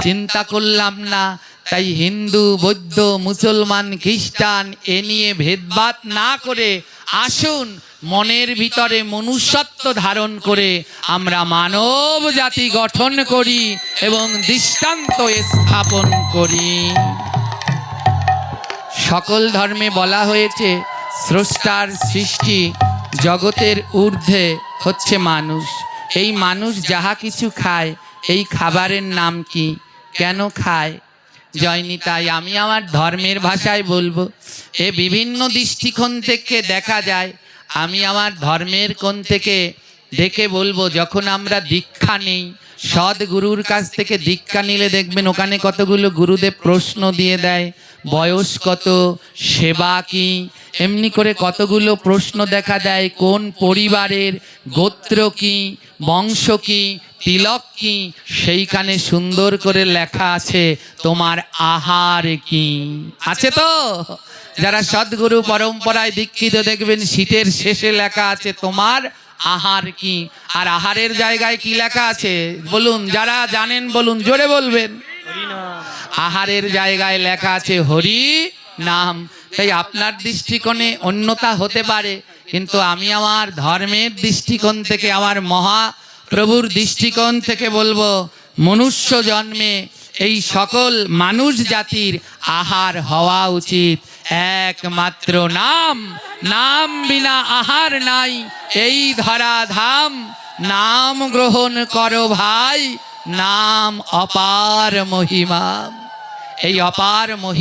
চিন্তা করলাম না, তাই হিন্দু, বৌদ্ধ, মুসলমান, খ্রিস্টান এ নিয়ে ভেদভাদ না করে আসুন মনের ভিতরে মনুষ্যত্ব ধারণ করে আমরা মানব জাতি গঠন করি এবং দৃষ্টান্ত স্থাপন করি। সকল ধর্মে বলা হয়েছে স্রষ্টার সৃষ্টি জগতের ঊর্ধ্বে হচ্ছে মানুষ। এই মানুষ যাহা কিছু খায়, এই খাবারের নাম কি, কেন খায়? জয়নিতাই, আমি আমার ধর্মের ভাষায় বলবো, এ বিভিন্ন দৃষ্টিকোণ থেকে দেখা যায়। আমি আমার ধর্মের কোণ থেকে দেখে বলবো, যখন আমরা দীক্ষা নেই, সদ্গুরুর কাছ থেকে দীক্ষা নিলে দেখবেন ওখানে কতগুলো গুরুদেব প্রশ্ন দিয়ে দেয়, বয়স কত, সেবা কি, এমনি করে কতগুলো প্রশ্ন দেখা দেয়, কোন পরিবারের, গোত্র কি, বংশ কি, তিলক কি, সেইখানে সুন্দর করে লেখা আছে তোমার আহার কি। আছে তো? যারা সদ্গুরু পরম্পরায় দীক্ষিত দেখবেন শীতের শেষে লেখা আছে তোমার আহার কি। আর আহারের জায়গায় কি লেখা আছে বলুন, যারা জানেন বলুন, জোরে বলবেন। হরিনাম। আহারের জায়গায় লেখা আছে হরি নাম। তাই আপনার দৃষ্টিকোণে অন্যতা হতে পারে, কিন্তু আমি আমার ধর্মের দৃষ্টিকোণ থেকে, আমার মহাপ্রভুর দৃষ্টিকোণ থেকে বলবো, মনুষ্য জন্মে এই সকল মানুষ জাতির আহার হওয়া উচিত একমাত্র নাম। নাম বিনা আহার নাই এই ধরা ধাম, নাম গ্রহণ করো ভাই, নাম অপার মহিমা। এই অপার মহিমা